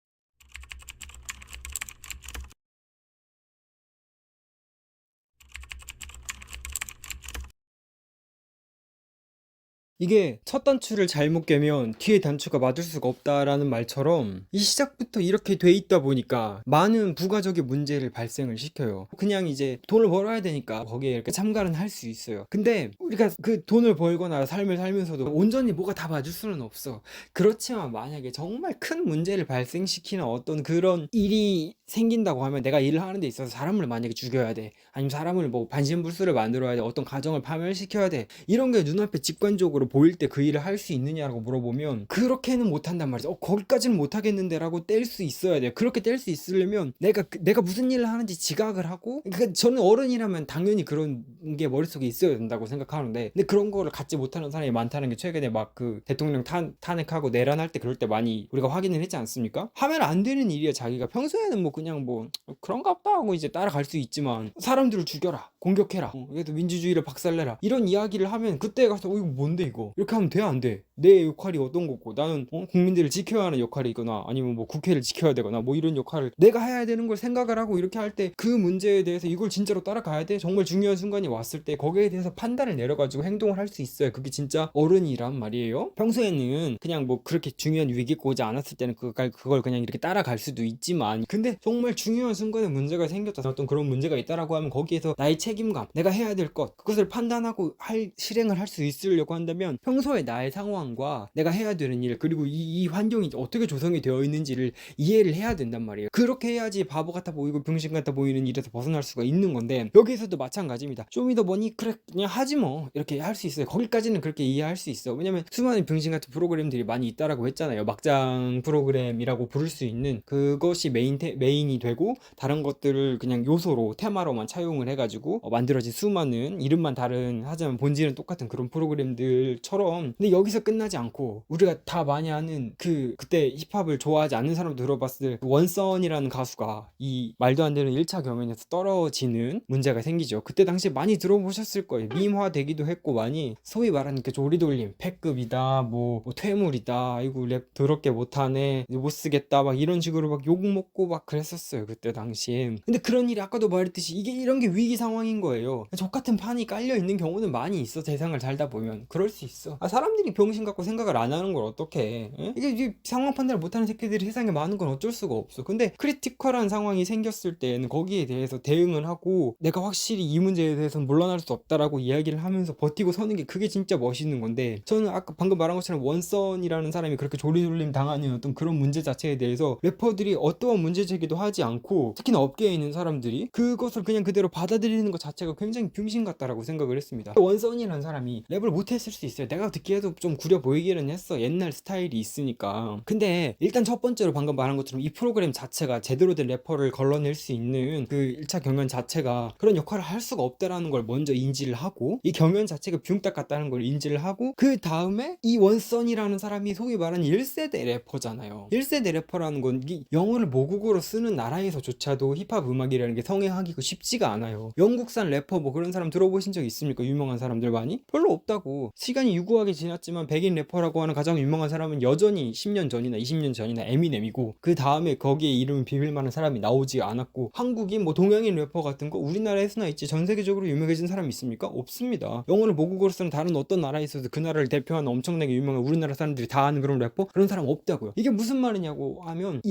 이게 첫 단추를 잘못 깨면 뒤에 단추가 맞을 수가 없다라는 말처럼 이 시작부터 이렇게 돼 있다 보니까 많은 부가적인 문제를 발생을 시켜요. 그냥 이제 돈을 벌어야 되니까 거기에 이렇게 참가는 할 수 있어요. 근데 우리가 그 돈을 벌거나 삶을 살면서도 온전히 뭐가 다 맞을 수는 없어. 그렇지만 만약에 정말 큰 문제를 발생시키는 어떤 그런 일이 생긴다고 하면, 내가 일을 하는 데 있어서 사람을 만약에 죽여야 돼, 아니면 사람을 뭐 반신불수를 만들어야 돼, 어떤 가정을 파멸시켜야 돼, 이런 게 눈앞에 직관적으로 보일 때 그 일을 할 수 있느냐라고 물어보면 그렇게는 못한단 말이죠. 거기까지는 못하겠는데 라고 뗄 수 있어야 돼요. 그렇게 뗄 수 있으려면 내가 무슨 일을 하는지 지각을 하고, 그러니까 저는 어른이라면 당연히 그런 게 머릿속에 있어야 된다고 생각하는데, 근데 그런 거를 갖지 못하는 사람이 많다는 게 최근에 막 그 대통령 탄핵하고 내란할 때 그럴 때 많이 우리가 확인을 했지 않습니까? 하면 안 되는 일이야. 자기가 평소에는 뭐 그냥 뭐 그런가 보다 하고 이제 따라갈 수 있지만, 사람들을 죽여라, 공격해라, 그래도 민주주의를 박살내라, 이런 이야기를 하면 그때 가서 이거 뭔데 이거, 이렇게 하면 돼 안 돼? 내 역할이 어떤 거고, 나는 국민들을 지켜야 하는 역할이거나 아니면 뭐 국회를 지켜야 되거나 뭐 이런 역할을 내가 해야 되는 걸 생각을 하고 이렇게 할 때 그 문제에 대해서 이걸 진짜로 따라가야 돼? 정말 중요한 순간이 왔을 때 거기에 대해서 판단을 내려가지고 행동을 할 수 있어요. 그게 진짜 어른이란 말이에요. 평소에는 그냥 뭐 그렇게 중요한 위기가 오지 않았을 때는 그걸 그냥 이렇게 따라갈 수도 있지만, 근데 정말 중요한 순간에 문제가 생겼다, 어떤 그런 문제가 있다라고 하면 거기에서 나의 책임감, 내가 해야 될 것, 그것을 판단하고 실행을 할 수 있으려고 한다면 평소에 나의 상황과 내가 해야 되는 일, 그리고 이 환경이 어떻게 조성이 되어 있는지를 이해를 해야 된단 말이에요. 그렇게 해야지 바보 같아 보이고 병신 같아 보이는 일에서 벗어날 수가 있는 건데, 여기에서도 마찬가지입니다. 쇼미더머니 그래 그냥 하지 뭐, 이렇게 할 수 있어요. 거기까지는 그렇게 이해할 수 있어. 왜냐면 수많은 병신 같은 프로그램들이 많이 있다라고 했잖아요. 막장 프로그램이라고 부를 수 있는 그것이 메인이 되고, 다른 것들을 그냥 요소로 테마로만 차용을 해가지고 만들어진 수많은 이름만 다른, 하지만 본질은 똑같은 그런 프로그램들처럼. 근데 여기서 끝나지 않고 우리가 다 많이 아는 그때 힙합을 좋아하지 않는 사람도 들어봤을 원선이라는 가수가 이 말도 안 되는 1차 경연에서 떨어지는 문제가 생기죠. 그때 당시에 많이 들어보셨을 거예요. 밈화 되기도 했고, 많이 소위 말하는 그 조리돌림, 패급이다, 뭐 퇴물이다, 아이고 랩 더럽게 못하네, 못 쓰겠다, 막 이런 식으로 막 욕 먹고 막 했었어요, 그때 당시에. 근데 그런 일이 아까도 말했듯이 이게 이런 게 위기 상황인 거예요. 저 같은 판이 깔려 있는 경우는 많이 있어. 세상을 살다 보면 그럴 수 있어. 사람들이 병신 갖고 생각을 안 하는 걸 어떡해. 에? 이게 상황 판단을 못하는 새끼들이 세상에 많은 건 어쩔 수가 없어. 근데 크리티컬한 상황이 생겼을 때는 거기에 대해서 대응을 하고 내가 확실히 이 문제에 대해서는 물러날 수 없다라고 이야기를 하면서 버티고 서는 게 그게 진짜 멋있는 건데, 저는 아까 방금 말한 것처럼 원선이라는 사람이 그렇게 조리돌림 당하는 어떤 그런 문제 자체에 대해서 래퍼들이 어떠한 문제 제기도 하지 않고, 특히나 업계에 있는 사람들이 그것을 그냥 그대로 받아들이는 것 자체가 굉장히 병신 같다라고 생각을 했습니다. 원선이라는 사람이 랩을 못했을 수 있어요. 내가 듣기에도 좀 구려 보이기는 했어. 옛날 스타일이 있으니까. 근데 일단 첫 번째로 방금 말한 것처럼 이 프로그램 자체가 제대로 된 래퍼를 걸러낼 수 있는 그 1차 경연 자체가 그런 역할을 할 수가 없다라는 걸 먼저 인지를 하고, 이 경연 자체가 뷰딱 같다는 걸 인지를 하고, 그 다음에 이 원선이라는 사람이 소위 말하는 1세대 래퍼잖아요. 1세대 래퍼라는 건 이 영어를 모국어로 쓰는 나라에서조차도 힙합 음악이라는 게 성행하기가 쉽지가 않아요. 영국산 래퍼 뭐 그런 사람 들어보신 적 있습니까? 유명한 사람들 많이? 별로 없다고. 시간이 유구하게 지났지만 백인 래퍼라고 하는 가장 유명한 사람은 여전히 10년 전이나 20년 전이나 에미넴이고, 그 다음에 거기에 이름을 비빌 만한 사람이 나오지 않았고, 한국인 뭐 동양인 래퍼 같은 거 우리나라에서나 있지 전 세계적으로 유명해진 사람이 있습니까? 없습니다. 영어를 모국어로 쓰는 다른 어떤 나라에 있어도 그 나라를 대표하는 엄청나게 유명한 우리나라 사람들이 다 아는 그런 래퍼? 그런 사람 없다고요. 이게 무슨 말이냐고 하면,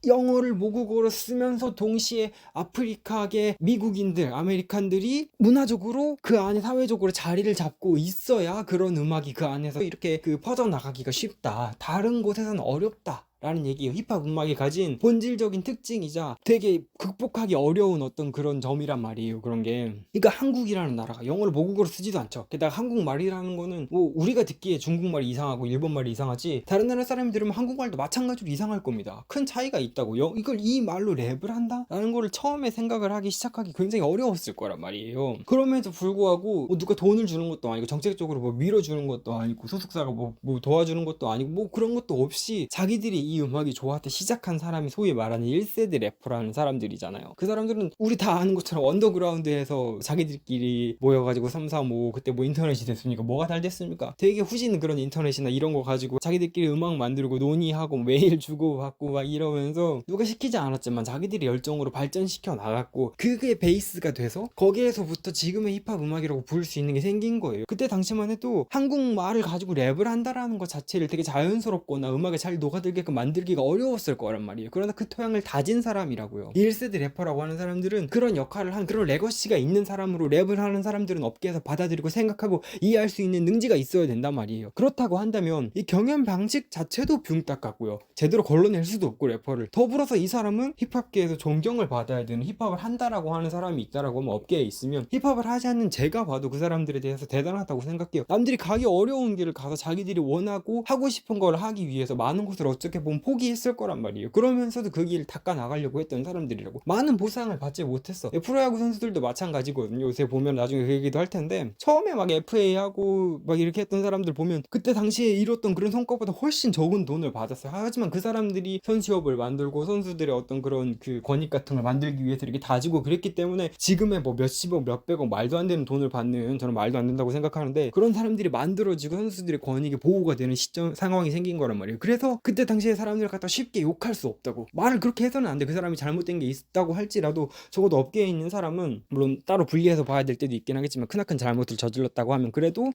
영어를 모국어로 쓰면서 동시에 아프리카계 미국인들, 아메리칸들이 문화적으로 그 안에 사회적으로 자리를 잡고 있어야 그런 음악이 그 안에서 이렇게 퍼져나가기가 쉽다. 다른 곳에서는 어렵다 라는 얘기예요. 힙합 음악이 가진 본질적인 특징이자 되게 극복하기 어려운 어떤 그런 점이란 말이에요. 그런 게, 그러니까 한국이라는 나라가 영어를 모국어로 쓰지도 않죠. 게다가 한국말이라는 거는 뭐 우리가 듣기에 중국말이 이상하고 일본말이 이상하지, 다른 나라 사람이 들으면 한국말도 마찬가지로 이상할 겁니다. 큰 차이가 있다고요. 이걸 이 말로 랩을 한다? 라는 거를 처음에 생각을 하기 시작하기 굉장히 어려웠을 거란 말이에요. 그럼에도 불구하고 뭐 누가 돈을 주는 것도 아니고, 정책적으로 뭐 밀어주는 것도 아니고, 소속사가 뭐 도와주는 것도 아니고, 뭐 그런 것도 없이 자기들이 이 음악이 좋아한테 시작한 사람이 소위 말하는 1세대 래퍼라는 사람들이잖아요. 그 사람들은 우리 다 아는 것처럼 언더그라운드에서 자기들끼리 모여가지고 335, 그때 뭐 인터넷이 됐으니까 뭐가 잘 됐습니까? 되게 후진 그런 인터넷이나 이런 거 가지고 자기들끼리 음악 만들고 논의하고 메일 주고받고 막 이러면서 누가 시키지 않았지만 자기들이 열정으로 발전시켜 나갔고, 그게 베이스가 돼서 거기에서부터 지금의 힙합 음악이라고 부를 수 있는 게 생긴 거예요. 그때 당시만 해도 한국말을 가지고 랩을 한다라는 것 자체를 되게 자연스럽거나 음악에 잘 녹아들게끔 만들기가 어려웠을 거란 말이에요. 그러나 그 토양을 다진 사람이라고요. 1세대 래퍼라고 하는 사람들은 그런 역할을 한, 그런 레거시가 있는 사람으로, 랩을 하는 사람들은 업계에서 받아들이고 생각하고 이해할 수 있는 능지가 있어야 된단 말이에요. 그렇다고 한다면 이 경연 방식 자체도 붕딱 같고요. 제대로 걸러낼 수도 없고, 래퍼를. 더불어서 이 사람은 힙합계에서 존경을 받아야 되는, 힙합을 한다라고 하는 사람이 있다라고 하면, 업계에 있으면 힙합을 하지 않는 제가 봐도 그 사람들에 대해서 대단하다고 생각해요. 남들이 가기 어려운 길을 가서 자기들이 원하고 하고 싶은 걸 하기 위해서 많은 것을 어떻게 보면 포기했을 거란 말이에요. 그러면서도 그 길을 닦아 나가려고 했던 사람들이라고. 많은 보상을 받지 못했어. 프로야구 선수들도 마찬가지거든요. 요새 보면 나중에 그 얘기도 할 텐데, 처음에 막 FA하고 막 이렇게 했던 사람들 보면 그때 당시에 이뤘던 그런 성과보다 훨씬 적은 돈을 받았어요. 하지만 그 사람들이 선수협을 만들고 선수들의 어떤 그런 그 권익 같은 걸 만들기 위해서 이렇게 다지고 그랬기 때문에 지금의 뭐 몇십억 몇백억 말도 안 되는 돈을 받는, 저는 말도 안 된다고 생각하는데, 그런 사람들이 만들어지고 선수들의 권익이 보호가 되는 시점 상황이 생긴 거란 말이에요. 그래서 그때 당시에 사람들을 갖다 쉽게 욕할 수 없다고. 말을 그렇게 해서는 안 돼. 그 사람이 잘못된 게 있다고 할지라도 적어도 업계에 있는 사람은, 물론 따로 분리해서 봐야 될 때도 있긴 하겠지만, 크나큰 잘못을 저질렀다고 하면 그래도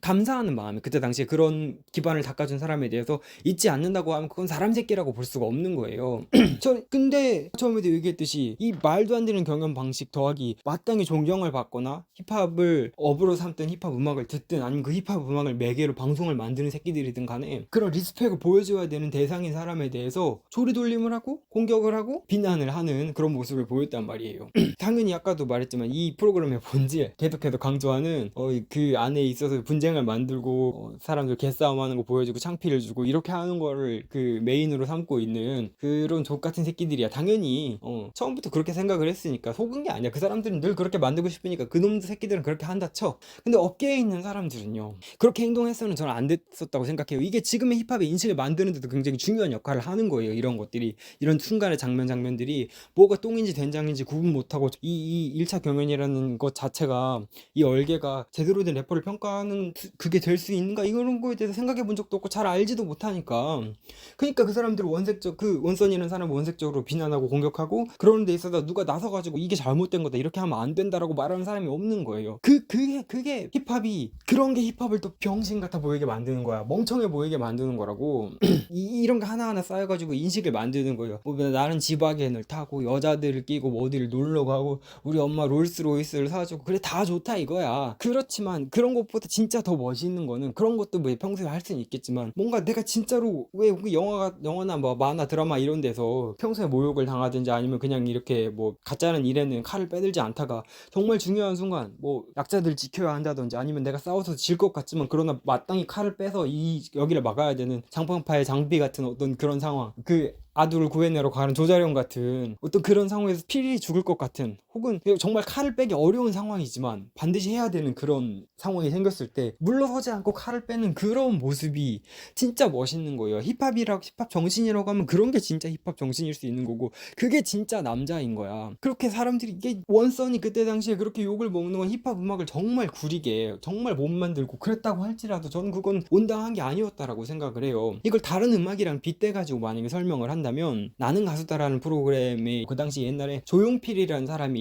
감사하는 마음이, 그때 당시에 그런 기반을 닦아준 사람에 대해서 잊지 않는다고 하면 그건 사람 새끼라고 볼 수가 없는 거예요. 근데 처음에도 얘기했듯이 이 말도 안 되는 경연 방식 더하기 마땅히 존경을 받거나 힙합을 업으로 삼든 힙합 음악을 듣든 아니면 그 힙합 음악을 매개로 방송을 만드는 새끼들이든 간에 그런 리스펙을 보여줘야 되는 대상인 사람에 대해서 조리돌림을 하고 공격을 하고 비난을 하는 그런 모습을 보였단 말이에요. 당연히 아까도 말했지만 이 프로그램의 본질, 계속해서 강조하는 그 안에 있어서 분쟁을 만들고 사람들 개싸움하는 거 보여주고 창피를 주고 이렇게 하는 거를 그 메인으로 삼고 있는 그런 족같은 새끼들이야. 당연히 처음부터 그렇게 생각을 했으니까 속은 게 아니야. 그 사람들은 늘 그렇게 만들고 싶으니까 그놈들 새끼들은 그렇게 한다 쳐. 근데 업계에 있는 사람들은요, 그렇게 행동했으면 저는 안 됐었다고 생각해요. 이게 지금의 힙합의 인식을 만드는 데도 굉장히 중요한 역할을 하는 거예요. 이런 것들이, 이런 순간의 장면들이 뭐가 똥인지 된장인지 구분 못하고 이 1차 경연이라는 것 자체가, 이 얼개가 제대로 된 래퍼를 평가하는 그게 될 수 있는가, 이런 거에 대해서 생각해 본 적도 없고 잘 알지도 못하니까. 그러니까 그 사람들을 그 원선이라는 사람을 원색적으로 비난하고 공격하고, 그러는 데 있어서 누가 나서가지고 이게 잘못된 거다, 이렇게 하면 안 된다라고 말하는 사람이 없는 거예요. 그게 힙합이, 그런 게 힙합을 또 병신 같아 보이게 만드는 거야. 멍청해 보이게 만드는 거라고. 이런 거 하나하나 쌓여가지고 인식을 만드는 거예요. 뭐 나는 지바겐을 타고 여자들을 끼고 뭐 어디를 놀러 가고 우리 엄마 롤스로이스를 사주고, 그래 다 좋다 이거야. 그렇지만 그런 것보다 진짜 더 멋있는 거는, 그런 것도 뭐 평소에 할 수는 있겠지만, 뭔가 내가 진짜로 왜 영화나 뭐 만화 드라마 이런 데서 평소에 모욕을 당하든지 아니면 그냥 이렇게 뭐 가짜는 일에는 칼을 빼들지 않다가 정말 중요한 순간 뭐 약자들 지켜야 한다든지, 아니면 내가 싸워서 질 것 같지만 그러나 마땅히 칼을 빼서 여기를 막아야 되는 장방파의 장비 같은 어떤 그런 상황, 그 아두를 구해내러 가는 조자룡 같은 어떤 그런 상황에서 필히 죽을 것 같은, 혹은 정말 칼을 빼기 어려운 상황이지만 반드시 해야 되는 그런 상황이 생겼을 때 물러서지 않고 칼을 빼는 그런 모습이 진짜 멋있는 거예요. 힙합 정신이라고 하면 그런 게 진짜 힙합 정신일 수 있는 거고, 그게 진짜 남자인 거야. 그렇게 사람들이, 이게 원선이 그때 당시에 그렇게 욕을 먹는 건 힙합 음악을 정말 구리게, 정말 못 만들고 그랬다고 할지라도 저는 그건 온당한 게 아니었다라고 생각을 해요. 이걸 다른 음악이랑 빗대가지고 만약에 설명을 한다면, 나는 가수다라는 프로그램이 그 당시 옛날에 조용필이라는 사람이,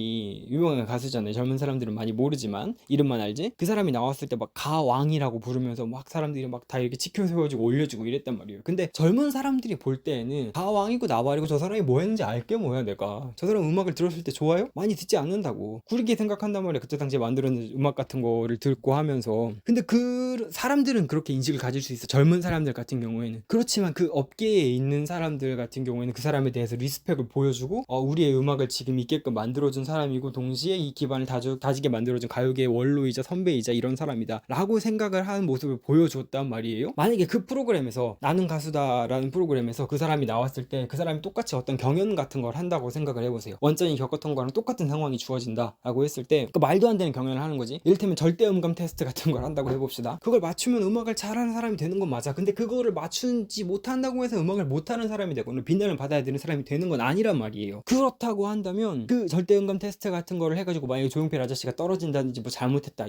유명한 가수잖아요. 젊은 사람들은 많이 모르지만 이름만 알지? 그 사람이 나왔을 때 막 가왕이라고 부르면서 막 사람들이 막 다 이렇게 치켜 세워주고 올려주고 이랬단 말이에요. 근데 젊은 사람들이 볼 때에는 가왕이고 나발이고 저 사람이 뭐 했는지 알게 뭐야. 내가 저 사람 음악을 들었을 때 좋아요? 많이 듣지 않는다고 구리게 생각한단 말이야. 그때 당시에 만들어낸 음악 같은 거를 듣고 하면서. 근데 그 사람들은 그렇게 인식을 가질 수 있어, 젊은 사람들 같은 경우에는. 그렇지만 그 업계에 있는 사람들 같은 경우에는 그 사람에 대해서 리스펙을 보여주고, 우리의 음악을 지금 있게끔 만들어준 사람이고, 동시에 이 기반을 다지게 만들어준 가요계의 원로이자 선배이자 이런 사람이다 라고 생각을 하는 모습을 보여줬단 말이에요. 만약에 그 프로그램에서, 나는 가수다라는 프로그램에서 그 사람이 나왔을 때 그 사람이 똑같이 어떤 경연 같은 걸 한다고 생각을 해보세요. 원전이 겪었던 거랑 똑같은 상황이 주어진다 라고 했을 때, 그 말도 안 되는 경연을 하는 거지. 이를테면 절대음감 테스트 같은 걸 한다고 해봅시다. 그걸 맞추면 음악을 잘하는 사람이 되는 건 맞아. 근데 그거를 맞추지 못한다고 해서 음악을 못하는 사람이 되거나 비난을 받아야 되는 사람이 되는 건 아니란 말이에요. 그렇다고 한다면 그 절대음감 테스트 같은 거를 해가지고 만약에 조용필 아저씨가 떨어진다든지 뭐 잘못했다,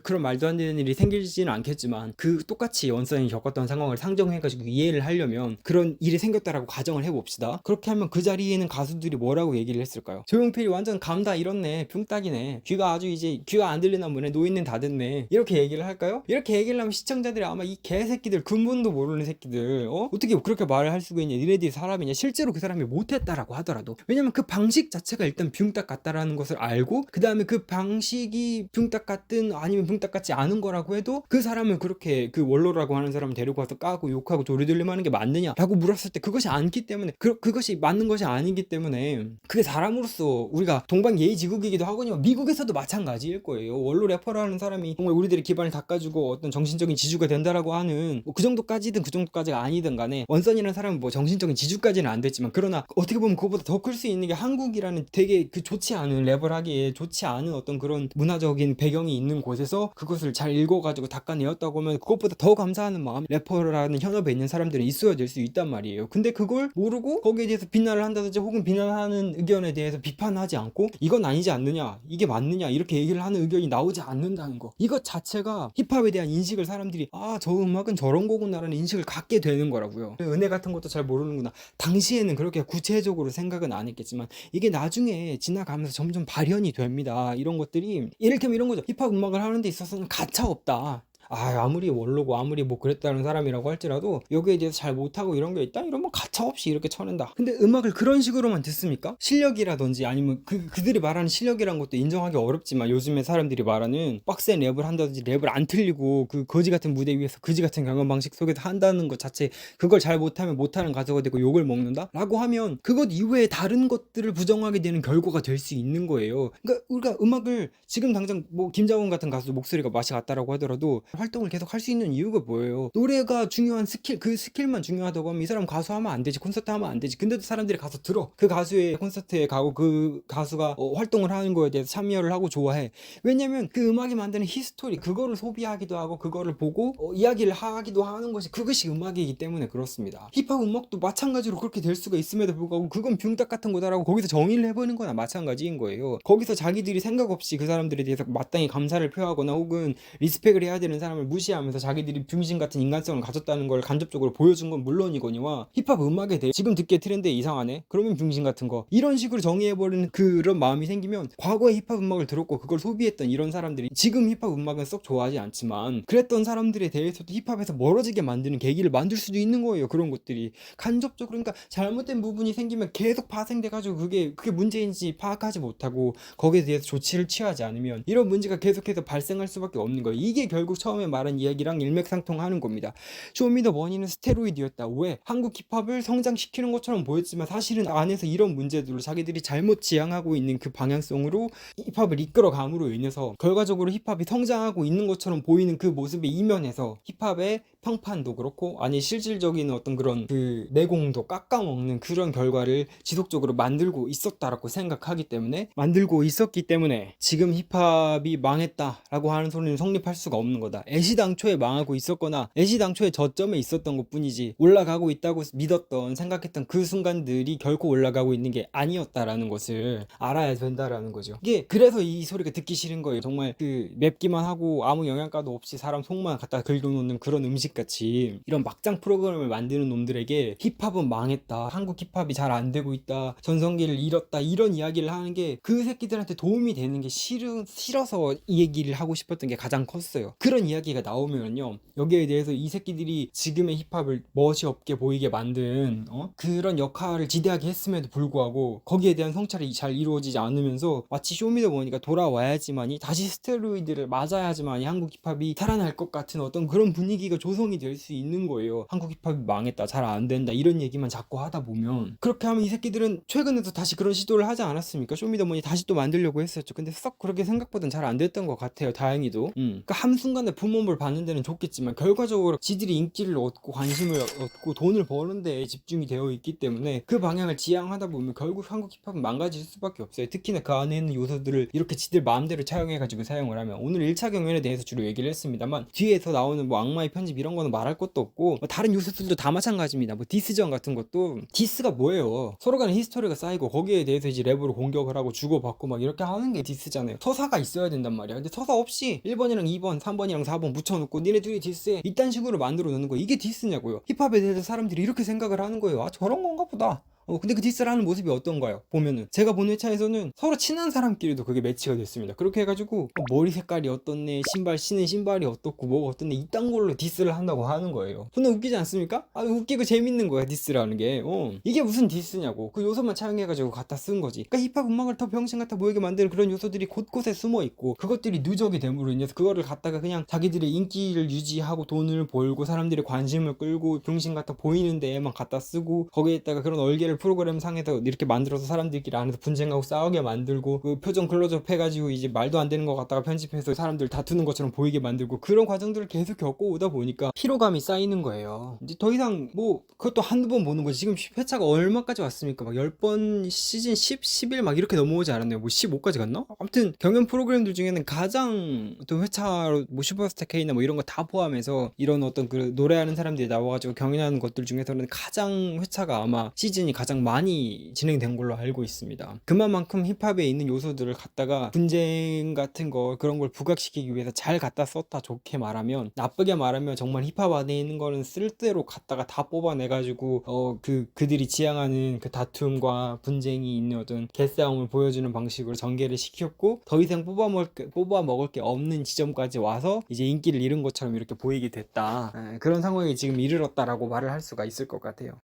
그런 말도 안 되는 일이 생기지는 않겠지만, 그 똑같이 원선이 겪었던 상황을 상정해가지고 이해를 하려면 그런 일이 생겼다라고 가정을 해봅시다. 그렇게 하면 그 자리에 있는 가수들이 뭐라고 얘기를 했을까요? 조용필이 완전 감 다 잃었네, 붕딱이네, 귀가 아주 이제 귀가 안 들리나 보네, 노인는 다 됐네, 이렇게 얘기를 할까요? 이렇게 얘기를 하면 시청자들이 아마 이 개새끼들, 근본도 모르는 새끼들, 어떻게 그렇게 말을 할 수가 있냐, 니네들이 사람이냐. 실제로 그 사람이 못했다라고 하더라도, 왜냐면 그 방식 자체가 일단 붕딱 같다라는 것을 알고, 그 다음에 그 방식이 붕딱 같든 아니면 붕딱 같지 않은 거라고 해도 그 사람을 그렇게, 그 원로라고 하는 사람을 데리고 와서 까고 욕하고 조리돌림하는 게 맞느냐라고 물었을 때 그것이 않기 때문에, 그것이 맞는 것이 아니기 때문에, 그게 사람으로서 우리가 동방예의지국이기도 하거든요. 미국에서도 마찬가지일 거예요. 원로 래퍼라는 사람이 정말 우리들의 기반을 닦아주고 어떤 정신적인 지주가 된다라고 하는, 그 정도까지든 그 정도까지가 아니든 간에, 원선이라는 사람은 뭐 정신적인 지주까지는 안 됐지만, 그러나 어떻게 보면 그거보다 더 클 수 있는 게 한국이라는 되게 그 좋지 않은, 랩을 하기에 좋지 않은 어떤 그런 문화적인 배경이 있는 곳에서 그것을 잘 읽어가지고 닦아내었다고 하면, 그것보다 더 감사하는 마음, 래퍼라는 현업에 있는 사람들은 있어야 될 수 있단 말이에요. 근데 그걸 모르고 거기에 대해서 비난을 한다든지, 혹은 비난하는 의견에 대해서 비판하지 않고 이건 아니지 않느냐, 이게 맞느냐, 이렇게 얘기를 하는 의견이 나오지 않는다는 거, 이것 자체가 힙합에 대한 인식을, 사람들이 저 음악은 저런 거구나라는 인식을 갖게 되는 거라고요. 은혜 같은 것도 잘 모르는구나. 당시에는 그렇게 구체적으로 생각은 안 했겠지만 이게 나중에 지나가면서 점점 발현이 됩니다. 이런 것들이, 이를테면 이런 거죠. 힙합 음악을 하는 데 있어서는 가차 없다. 아무리 원로고 아무리 뭐 그랬다는 사람이라고 할지라도 여기에 대해서 잘 못하고 이런 게 있다, 이러면 가차없이 이렇게 쳐낸다. 근데 음악을 그런 식으로만 듣습니까? 실력이라든지 아니면 그들이 말하는 실력이란 것도 인정하기 어렵지만, 요즘에 사람들이 말하는 빡센 랩을 한다든지 랩을 안 틀리고 그 거지 같은 무대 위에서 거지 같은 경연 방식 속에서 한다는 것 자체, 그걸 잘 못하면 못하는 가수가 되고 욕을 먹는다? 라고 하면 그것 이외에 다른 것들을 부정하게 되는 결과가 될 수 있는 거예요. 그러니까 우리가 음악을 지금 당장 뭐 김장훈 같은 가수 목소리가 맛이 같다라고 하더라도 활동을 계속 할 수 있는 이유가 뭐예요? 노래가 중요한 스킬, 그 스킬만 중요하다고 하면 이 사람 가수 하면 안 되지, 콘서트 하면 안 되지. 근데도 사람들이 가서 들어. 그 가수의 콘서트에 가고 그 가수가 활동을 하는 거에 대해서 참여를 하고 좋아해. 왜냐면 그 음악이 만드는 히스토리, 그거를 소비하기도 하고 그거를 보고 이야기를 하기도 하는 것이, 그것이 음악이기 때문에 그렇습니다. 힙합 음악도 마찬가지로 그렇게 될 수가 있음에도 불구하고 그건 뷰딱 같은 거다라고 거기서 정의를 해보는 거나 마찬가지인 거예요. 거기서 자기들이 생각 없이 그 사람들에 대해서 마땅히 감사를 표하거나 혹은 리스펙을 해야 되는 사람을 무시하면서 자기들이 병신 같은 인간성을 가졌다는 걸 간접적으로 보여준 건 물론이거니와, 힙합 음악에 대해 지금 듣기에 트렌드에 이상하네? 그러면 병신 같은 거, 이런 식으로 정의해버리는 그런 마음이 생기면, 과거에 힙합 음악을 들었고 그걸 소비했던 이런 사람들이 지금 힙합 음악은 썩 좋아하지 않지만 그랬던 사람들에 대해서도 힙합에서 멀어지게 만드는 계기를 만들 수도 있는 거예요. 그런 것들이 간접적으로, 그러니까 잘못된 부분이 생기면 계속 파생돼가지고 그게 문제인지 파악하지 못하고 거기에 대해서 조치를 취하지 않으면 이런 문제가 계속해서 발생할 수밖에 없는 거예요. 이게 결국 처음에 말한 이야기랑 일맥상통하는 겁니다. 쇼미더머니는 스테로이드였다. 왜? 한국 힙합을 성장시키는 것처럼 보였지만 사실은 안에서 이런 문제들로 자기들이 잘못 지향하고 있는 그 방향성으로 힙합을 이끌어감으로 인해서 결과적으로 힙합이 성장하고 있는 것처럼 보이는 그 모습의 이면에서 힙합의 평판도 그렇고, 아니 실질적인 어떤 그런 그 내공도 깎아먹는 그런 결과를 지속적으로 만들고 있었다라고 생각하기 때문에, 만들고 있었기 때문에 지금 힙합이 망했다라고 하는 소리는 성립할 수가 없는 거다. 애시당초에 망하고 있었거나 애시당초에 저점에 있었던 것 뿐이지, 올라가고 있다고 믿었던 생각했던 그 순간들이 결코 올라가고 있는 게 아니었다라는 것을 알아야 된다라는 거죠. 이게 그래서 이 소리가 듣기 싫은 거예요. 정말 그 맵기만 하고 아무 영양가도 없이 사람 속만 갖다 긁어놓는 그런 음식같이 이런 막장 프로그램을 만드는 놈들에게 힙합은 망했다, 한국 힙합이 잘 안 되고 있다, 전성기를 잃었다, 이런 이야기를 하는 게 그 새끼들한테 도움이 되는 게 싫어서 이 얘기를 하고 싶었던 게 가장 컸어요. 그런 이야기가 나오면요, 여기에 대해서 이 새끼들이 지금의 힙합을 멋이 없게 보이게 만든 그런 역할을 지대하게 했음에도 불구하고 거기에 대한 성찰이 잘 이루어지지 않으면서 마치 쇼미더머니가 돌아와야지만이, 다시 스테로이드를 맞아야지만이 한국 힙합이 살아날 것 같은 어떤 그런 분위기가 조성이 될 수 있는 거예요. 한국 힙합이 망했다, 잘 안 된다, 이런 얘기만 자꾸 하다 보면, 그렇게 하면 이 새끼들은 최근에도 다시 그런 시도를 하지 않았습니까? 쇼미더머니 다시 또 만들려고 했었죠. 근데 썩 그렇게 생각보단 잘 안 됐던 것 같아요, 다행히도. 그러니까 한순간에 붐업을 받는 데는 좋겠지만 결과적으로 지들이 인기를 얻고 관심을 얻고 돈을 버는 데에 집중이 되어 있기 때문에 그 방향을 지향하다 보면 결국 한국 힙합은 망가질 수밖에 없어요. 특히나 그 안에 있는 요소들을 이렇게 지들 마음대로 차용해가지고 사용을 하면, 오늘 1차 경연에 대해서 주로 얘기를 했습니다만 뒤에서 나오는 뭐 악마의 편집 이런 거는 말할 것도 없고, 뭐 다른 요소들도 다 마찬가지입니다. 뭐 디스전 같은 것도, 디스가 뭐예요? 서로 간에 히스토리가 쌓이고 거기에 대해서 이제 랩으로 공격을 하고 주고받고 막 이렇게 하는 게 디스잖아요. 서사가 있어야 된단 말이야. 근데 서사 없이 1번이랑 2번 3번이랑 4번 붙여놓고 니네 둘이 디스해, 이딴 식으로 만들어 놓는 거, 이게 디스냐고요. 힙합에 대해서 사람들이 이렇게 생각을 하는 거예요. 아, 저런 건가 보다. 근데 그 디스를 하는 모습이 어떤가요? 보면은 제가 본 회차에서는 서로 친한 사람끼리도 그게 매치가 됐습니다. 그렇게 해가지고 머리 색깔이 어떻네, 신는 신발이 어떻고 뭐가 어떻네, 이딴 걸로 디스를 한다고 하는 거예요. 존나 웃기지 않습니까? 아, 웃기고 재밌는 거야 디스라는 게. 이게 무슨 디스냐고. 그 요소만 차용해가지고 갖다 쓴 거지. 그러니까 힙합 음악을 더 병신 같아 보이게 만드는 그런 요소들이 곳곳에 숨어 있고, 그것들이 누적이 됨으로 인해서 그거를 갖다가 그냥 자기들의 인기를 유지하고 돈을 벌고 사람들의 관심을 끌고 병신 같아 보이는 데에만 갖다 쓰고, 거기에다가 그런 얼개를 프로그램 상에서 이렇게 만들어서 사람들끼리 안에서 분쟁하고 싸우게 만들고, 그 표정 클로즈업 해가지고 이제 말도 안 되는 거 갖다가 편집해서 사람들 다투는 것처럼 보이게 만들고, 그런 과정들을 계속 겪고 오다 보니까 피로감이 쌓이는 거예요. 이제 더 이상 뭐 그것도 한두 번 보는 거지. 지금 회차가 얼마까지 왔습니까? 막 10번, 시즌 10, 11 막 이렇게 넘어오지 않았나요? 뭐 15까지 갔나? 아무튼 경연 프로그램들 중에는 가장 또 회차로 뭐 슈퍼스타 K나 뭐 이런 거 다 포함해서 이런 어떤 그 노래하는 사람들이 나와가지고 경연하는 것들 중에서는 가장 회차가 아마 시즌이 가장 많이 진행된 걸로 알고 있습니다. 그만큼 힙합에 있는 요소들을 갖다가 분쟁 같은 거, 그런 걸 부각시키기 위해서 잘 갖다 썼다, 좋게 말하면. 나쁘게 말하면 정말 힙합 안에 있는 거는 쓸대로 갖다가 다 뽑아내가지고 그들이 지향하는 그 다툼과 분쟁이 있는 어떤 개싸움을 보여주는 방식으로 전개를 시켰고, 더 이상 뽑아먹을 게 없는 지점까지 와서 이제 인기를 잃은 것처럼 이렇게 보이게 됐다. 그런 상황에 지금 이르렀다라고 말을 할 수가 있을 것 같아요.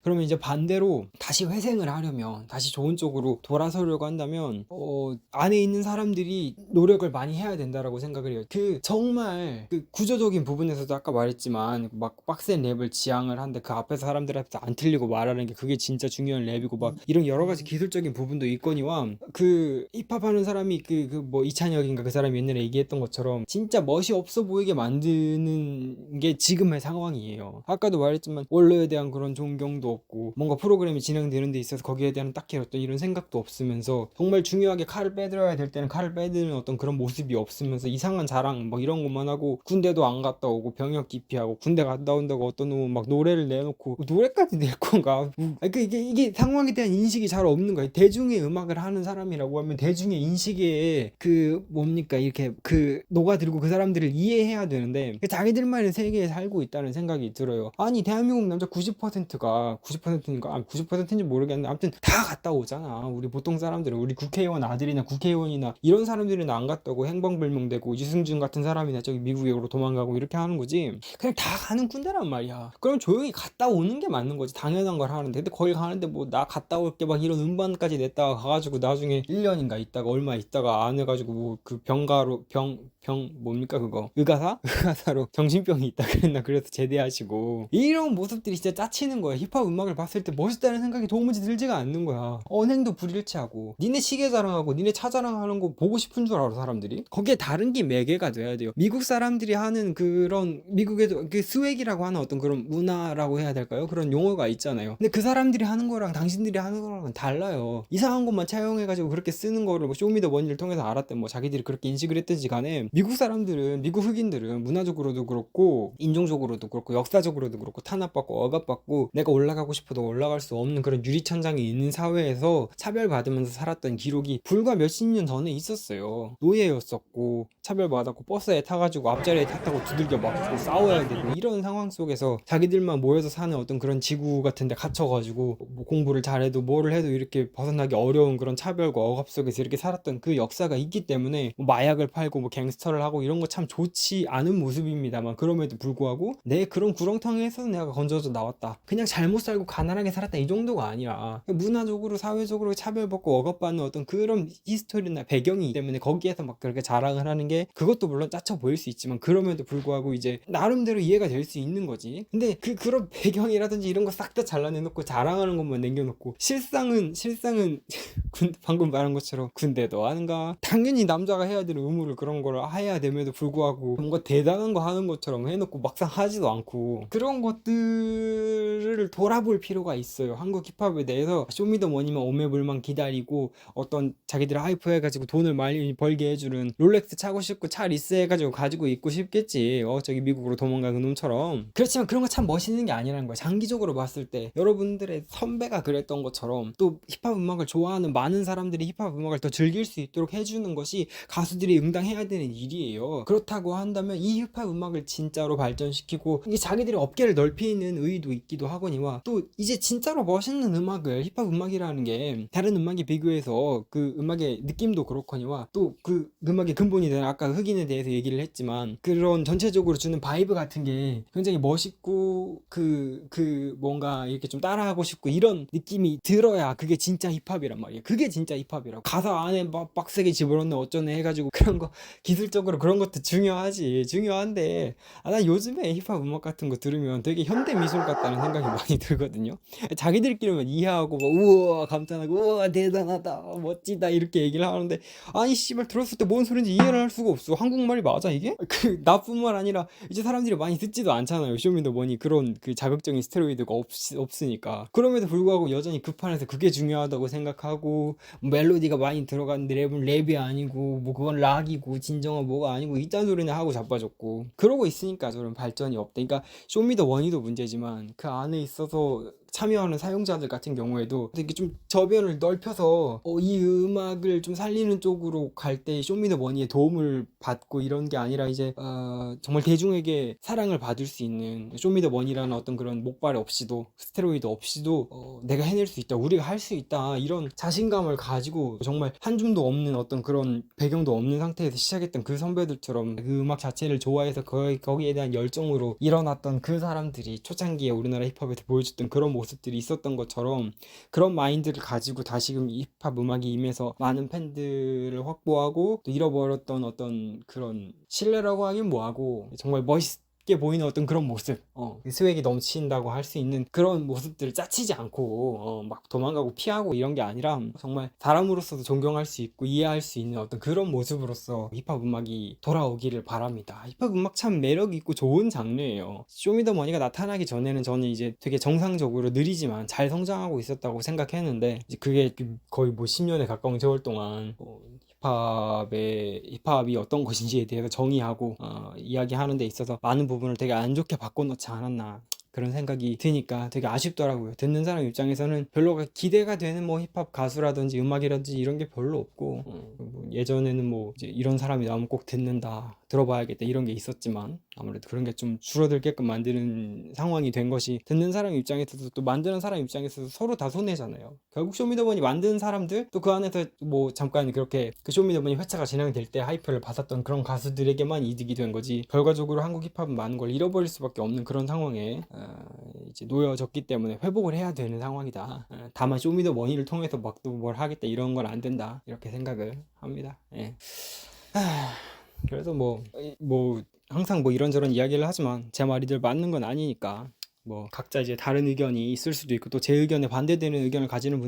그러면 이제 반대로 다시 회생을 하려면, 다시 좋은 쪽으로 돌아서려고 한다면 안에 있는 사람들이 노력을 많이 해야 된다라고 생각을 해요. 정말 구조적인 부분에서도 아까 말했지만 막 빡센 랩을 지향을 한데 그 앞에서 사람들한테 안 틀리고 말하는 게 그게 진짜 중요한 랩이고 막 이런 여러 가지 기술적인 부분도 있거니와 힙합 하는 사람이 뭐 이찬혁인가 그 사람이 옛날에 얘기했던 것처럼 진짜 멋이 없어 보이게 만드는 게 지금의 상황이에요. 아까도 말했지만 원로에 대한 그런 존경도 없고 뭔가 프로그램이 진행되는 데 있어서 거기에 대한 딱히 어떤 이런 생각도 없으면서 정말 중요하게 칼을 빼들어야 될 때는 칼을 빼드는 어떤 그런 모습이 없으면서 이상한 자랑 뭐 이런 것만 하고 군대도 안 갔다 오고 병역 기피하고 군대 갔다 온다고 어떤 놈은 막 노래를 내놓고 노래까지 낼 건가? 이게 상황에 대한 인식이 잘 없는 거예요. 대중의 음악을 하는 사람이라고 하면 대중의 인식에 뭡니까 이렇게 녹아들고 그 사람들을 이해해야 되는데 자기들만의 세계에 살고 있다는 생각이 들어요. 아니 대한민국 남자 90%가 90%인가? 90%인지 모르겠는데 아무튼 다 갔다 오잖아. 우리 보통 사람들은 우리 국회의원 아들이나 국회의원이나 이런 사람들은 안 갔다 오고 행방불명되고 유승준 같은 사람이나 저기 미국으로 도망가고 이렇게 하는 거지. 그냥 다 가는 꾼대란 말이야. 그럼 조용히 갔다 오는 게 맞는 거지. 당연한 걸 하는데 근데 거기 가는데 뭐 나 갔다 올게 막 이런 음반까지 냈다가 가가지고 나중에 1년인가 있다가 얼마 있다가 안 해가지고 뭐 병가로 뭡니까 그거 의가사로 정신병이 있다 그랬나 그래서 제대하시고 이런 모습들이 진짜 짜치는 거야. 힙합 음악을 봤을 때 멋있다는 생각이 도무지 들지가 않는 거야. 언행도 불일치하고 니네 시계 자랑하고 니네 차 자랑하는 거 보고 싶은 줄 알아 사람들이. 거기에 다른 게 매개가 돼야 돼요. 미국 사람들이 하는 그런 미국에도 스웩이라고 하는 어떤 그런 문화라고 해야 될까요? 그런 용어가 있잖아요. 근데 그 사람들이 하는 거랑 당신들이 하는 거랑은 달라요. 이상한 것만 차용해가지고 그렇게 쓰는 거를 뭐 쇼미더머니를 통해서 알았든 뭐 자기들이 그렇게 인식을 했든지 간에 미국 사람들은 미국 흑인들은 문화적으로도 그렇고 인종적으로도 그렇고 역사적으로도 그렇고 탄압받고 억압받고 내가 올라가고 싶어도 올라갈 수 없는 그런 유리천장이 있는 사회에서 차별받으면서 살았던 기록이 불과 몇십 년 전에 있었어요. 노예였었고 차별받았고 버스에 타가지고 앞자리에 탔다고 두들겨 맞고 싸워야 되고 이런 상황 속에서 자기들만 모여서 사는 어떤 그런 지구 같은 데 갇혀가지고 뭐 공부를 잘해도 뭐를 해도 이렇게 벗어나기 어려운 그런 차별과 억압 속에서 이렇게 살았던 그 역사가 있기 때문에 뭐 마약을 팔고 뭐 갱스터를 하고 이런 거 참 좋지 않은 모습입니다만 그럼에도 불구하고 내 그런 구렁텅이에서 내가 건져서 나왔다. 그냥 잘못 살고 가난하게 살았다 이 정도가 아니라 문화적으로 사회적으로 차별받고 억압받는 어떤 그런 히스토리나 배경이 있기 때문에 거기에서 막 그렇게 자랑을 하는 게 그것도 물론 짜쳐 보일 수 있지만 그럼에도 불구하고 이제 나름대로 이해가 될 수 있는 거지. 근데 그런 배경이라든지 이런 거 싹 다 잘라내놓고 자랑하는 것만 남겨놓고 실상은 방금 말한 것처럼 군대도 하는가? 당연히 남자가 해야 될 의무를 그런 걸 해야 됨에도 불구하고 뭔가 대단한 거 하는 것처럼 해놓고 막상 하지도 않고 그런 것들을 돌아볼 필요가 있어요. 한국 힙합에 대해서 쇼미더머니만 오매불만 기다리고 어떤 자기들 하이프 해가지고 돈을 많이 벌게 해주는 롤렉스 차고 싶고 차 리스 해가지고 가지고 있고 싶겠지. 저기 미국으로 도망간 그놈처럼. 그렇지만 그런 거 참 멋있는 게 아니라는 거야. 장기적으로 봤을 때 여러분들의 선배가 그랬던 것처럼 또 힙합 음악을 좋아하는 많은 사람들이 힙합 음악을 더 즐길 수 있도록 해주는 것이 가수들이 응당해야 되는 일이에요. 그렇다고 한다면 이 힙합 음악을 진짜로 발전시키고 이게 자기들이 업계를 넓히는 의의도 있기도 하거니와 또 이제 진짜로 멋있는 음악을 힙합 음악이라는 게 다른 음악에 비교해서 그 음악의 느낌도 그렇거니와 또 그 음악의 근본이 되는 아까 흑인에 대해서 얘기를 했지만 그런 전체적으로 주는 바이브 같은 게 굉장히 멋있고 뭔가 이렇게 좀 따라하고 싶고 이런 느낌이 들어야 그게 진짜 힙합이란 말이에요. 그게 진짜 힙합이라고. 가사 안에 막 빡세게 집어넣네 어쩌네 해가지고 그런 거 기술적으로 그런 것도 중요한데 난 요즘에 힙합 음악 같은 거 들으면 되게 현대 미술 같다는 생각이 많이 들거든요. 자기들끼리만 이해하고 막 우와 감탄하고 우와 대단하다 멋지다 이렇게 얘기를 하는데 아니 씨발 들었을 때 뭔 소린지 이해를 할 수가 없어. 한국말이 맞아 이게? 나뿐만 아니라 이제 사람들이 많이 듣지도 않잖아요. 쇼미더머니 그런 자극적인 스테로이드가 없으니까. 그럼에도 불구하고 여전히 그 판에서 그게 중요하다고 생각하고 멜로디가 많이 들어갔는데 랩은 랩이 아니고 뭐 그건 락이고 진정한 뭐가 아니고 이딴 소리나 하고 자빠졌고 그러고 있으니까 저런 발전이 없다. 그러니까 쇼미더머니도 문제지만 그 안에 있어서 참여하는 사용자들 같은 경우에도 되게 좀 저변을 넓혀서 이 음악을 좀 살리는 쪽으로 갈 때 쇼미더머니의 도움을 받고 이런 게 아니라 이제 정말 대중에게 사랑을 받을 수 있는 쇼미더머니라는 어떤 그런 목발 없이도 스테로이드 없이도 내가 해낼 수 있다 우리가 할 수 있다 이런 자신감을 가지고 정말 한 줌도 없는 어떤 그런 배경도 없는 상태에서 시작했던 그 선배들처럼 그 음악 자체를 좋아해서 거기에 대한 열정으로 일어났던 그 사람들이 초창기에 우리나라 힙합에서 보여줬던 그런 모습들이 있었던 것처럼 그런 마인드를 가지고 다시금 이 힙합 음악이 임해서 많은 팬들을 확보하고 또 잃어버렸던 어떤 그런 신뢰라고 하긴 뭐하고 정말 멋있게 보이는 어떤 그런 모습, 스웩이 넘친다고 할 수 있는 그런 모습들을 짜치지 않고 막 도망가고 피하고 이런 게 아니라 정말 사람으로서도 존경할 수 있고 이해할 수 있는 어떤 그런 모습으로서 힙합 음악이 돌아오기를 바랍니다. 힙합 음악 참 매력 있고 좋은 장르예요. 쇼미더머니가 나타나기 전에는 저는 이제 되게 정상적으로 느리지만 잘 성장하고 있었다고 생각했는데 이제 그게 거의 뭐 10년에 가까운 세월 동안 힙합이 어떤 것인지에 대해서 정의하고 이야기하는 데 있어서 많은 부분을 되게 안 좋게 바꿔놓지 않았나 그런 생각이 드니까 되게 아쉽더라고요. 듣는 사람 입장에서는 별로 기대가 되는 뭐 힙합 가수라든지 음악이라든지 이런 게 별로 없고 뭐 예전에는 뭐 이제 이런 사람이 나오면 꼭 듣는다, 들어봐야겠다 이런 게 있었지만 아무래도 그런 게 좀 줄어들게끔 만드는 상황이 된 것이 듣는 사람 입장에서도 또 만드는 사람 입장에서도 서로 다 손해잖아요. 결국 쇼미더머니 만드는 사람들 또 그 안에서 뭐 잠깐 그렇게 그 쇼미더머니 회차가 진행될 때 하이프를 받았던 그런 가수들에게만 이득이 된 거지 결과적으로 한국 힙합은 많은 걸 잃어버릴 수밖에 없는 그런 상황에 이제 놓여졌기 때문에 회복을 해야 되는 상황이다. 다만 쇼미더머니를 통해서 막 또 뭘 하겠다 이런 건 안 된다 이렇게 생각을 합니다. 예. 그래서 뭐 항상 뭐 이런저런 이야기를 하지만 제 말이 늘 맞는 건 아니니까 뭐 각자 이제 다른 의견이 있을 수도 있고 또 제 의견에 반대되는 의견을 가지는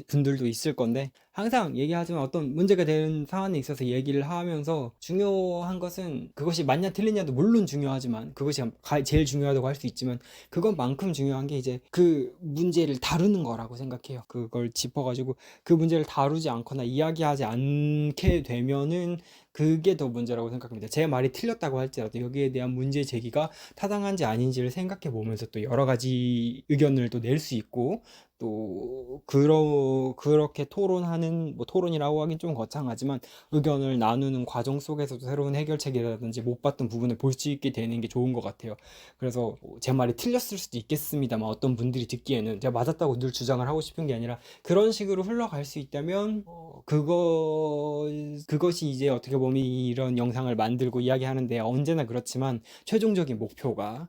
분들도 있을 건데 항상 얘기하지만 어떤 문제가 되는 사안에 있어서 얘기를 하면서 중요한 것은 그것이 맞냐 틀리냐도 물론 중요하지만 그것이 제일 중요하다고 할 수 있지만 그것만큼 중요한 게 이제 그 문제를 다루는 거라고 생각해요. 그걸 짚어가지고 그 문제를 다루지 않거나 이야기하지 않게 되면은 그게 더 문제라고 생각합니다. 제 말이 틀렸다고 할지라도 여기에 대한 문제 제기가 타당한지 아닌지를 생각해 보면서 또 여러 가지 의견을 또 낼 수 있고 또 그렇게 토론하는 뭐 토론이라고 하긴 좀 거창하지만 의견을 나누는 과정 속에서도 새로운 해결책이라든지 못 봤던 부분을 볼 수 있게 되는 게 좋은 것 같아요. 그래서 제 말이 틀렸을 수도 있겠습니다만 어떤 분들이 듣기에는 제가 맞았다고 늘 주장을 하고 싶은 게 아니라 그런 식으로 흘러갈 수 있다면 그것이 이제 어떻게 보면 이런 영상을 만들고 이야기하는데 언제나 그렇지만 최종적인 목표가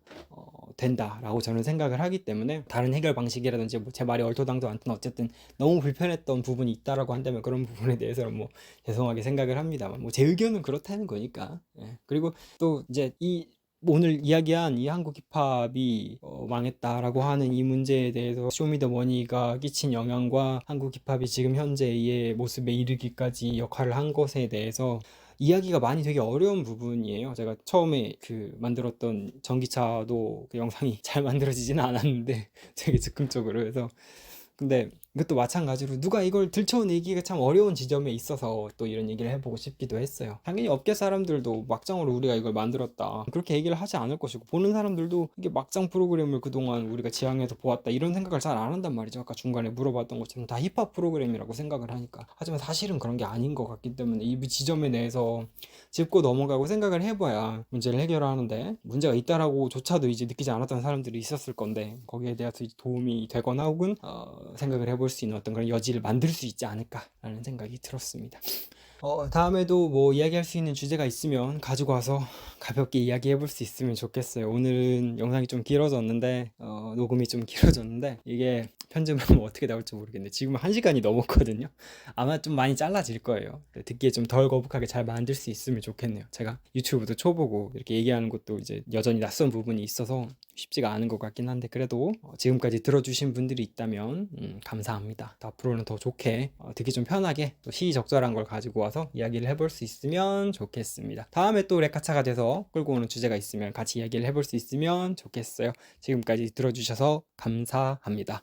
된다라고 저는 생각을 하기 때문에 다른 해결 방식이라든지 뭐 제 말이 얼토당도 않든 어쨌든 너무 불편했던 부분이 있다라고 한다면 그런 부분에 대해서는 뭐 죄송하게 생각을 합니다만 뭐 제 의견은 그렇다는 거니까. 예. 그리고 또 이제 오늘 이야기한 이 한국 힙합이 망했다라고 하는 이 문제에 대해서 쇼미더머니가 끼친 영향과 한국 힙합이 지금 현재의 모습에 이르기까지 역할을 한 것에 대해서 이야기가 많이 되게 어려운 부분이에요. 제가 처음에 만들었던 전기차도 그 영상이 잘 만들어지지는 않았는데 되게 즉흥적으로 해서 근데 이것도 마찬가지로 누가 이걸 들춰내기가 참 어려운 지점에 있어서 또 이런 얘기를 해보고 싶기도 했어요. 당연히 업계 사람들도 막장으로 우리가 이걸 만들었다 그렇게 얘기를 하지 않을 것이고 보는 사람들도 이게 막장 프로그램을 그동안 우리가 지향해서 보았다 이런 생각을 잘 안 한단 말이죠. 아까 중간에 물어봤던 것처럼 다 힙합 프로그램이라고 생각을 하니까. 하지만 사실은 그런 게 아닌 것 같기 때문에 이 지점에 대해서 짚고 넘어가고 생각을 해봐야 문제를 해결하는데 문제가 있다라고 조차도 이제 느끼지 않았던 사람들이 있었을 건데 거기에 대해서 도움이 되거나 혹은 생각을 해볼 수 있는 어떤 그런 여지를 만들 수 있지 않을까라는 생각이 들었습니다. 다음에도 뭐 이야기할 수 있는 주제가 있으면 가지고 와서 가볍게 이야기해 볼 수 있으면 좋겠어요. 오늘은 영상이 좀 길어졌는데 녹음이 좀 길어졌는데 이게 편집을 하면 어떻게 나올지 모르겠는데 지금 1시간이 넘었거든요. 아마 좀 많이 잘라질 거예요. 듣기에 좀 덜 거북하게 잘 만들 수 있으면 좋겠네요. 제가 유튜브도 초보고 이렇게 얘기하는 것도 이제 여전히 낯선 부분이 있어서 쉽지가 않은 것 같긴 한데 그래도 지금까지 들어주신 분들이 있다면 감사합니다. 앞으로는 더 좋게 듣기 좀 편하게 또 시의적절한 걸 가지고 와서 이야기를 해볼 수 있으면 좋겠습니다. 다음에 또 레카차가 돼서 끌고 오는 주제가 있으면 같이 이야기를 해볼 수 있으면 좋겠어요. 지금까지 들어주셔서 감사합니다.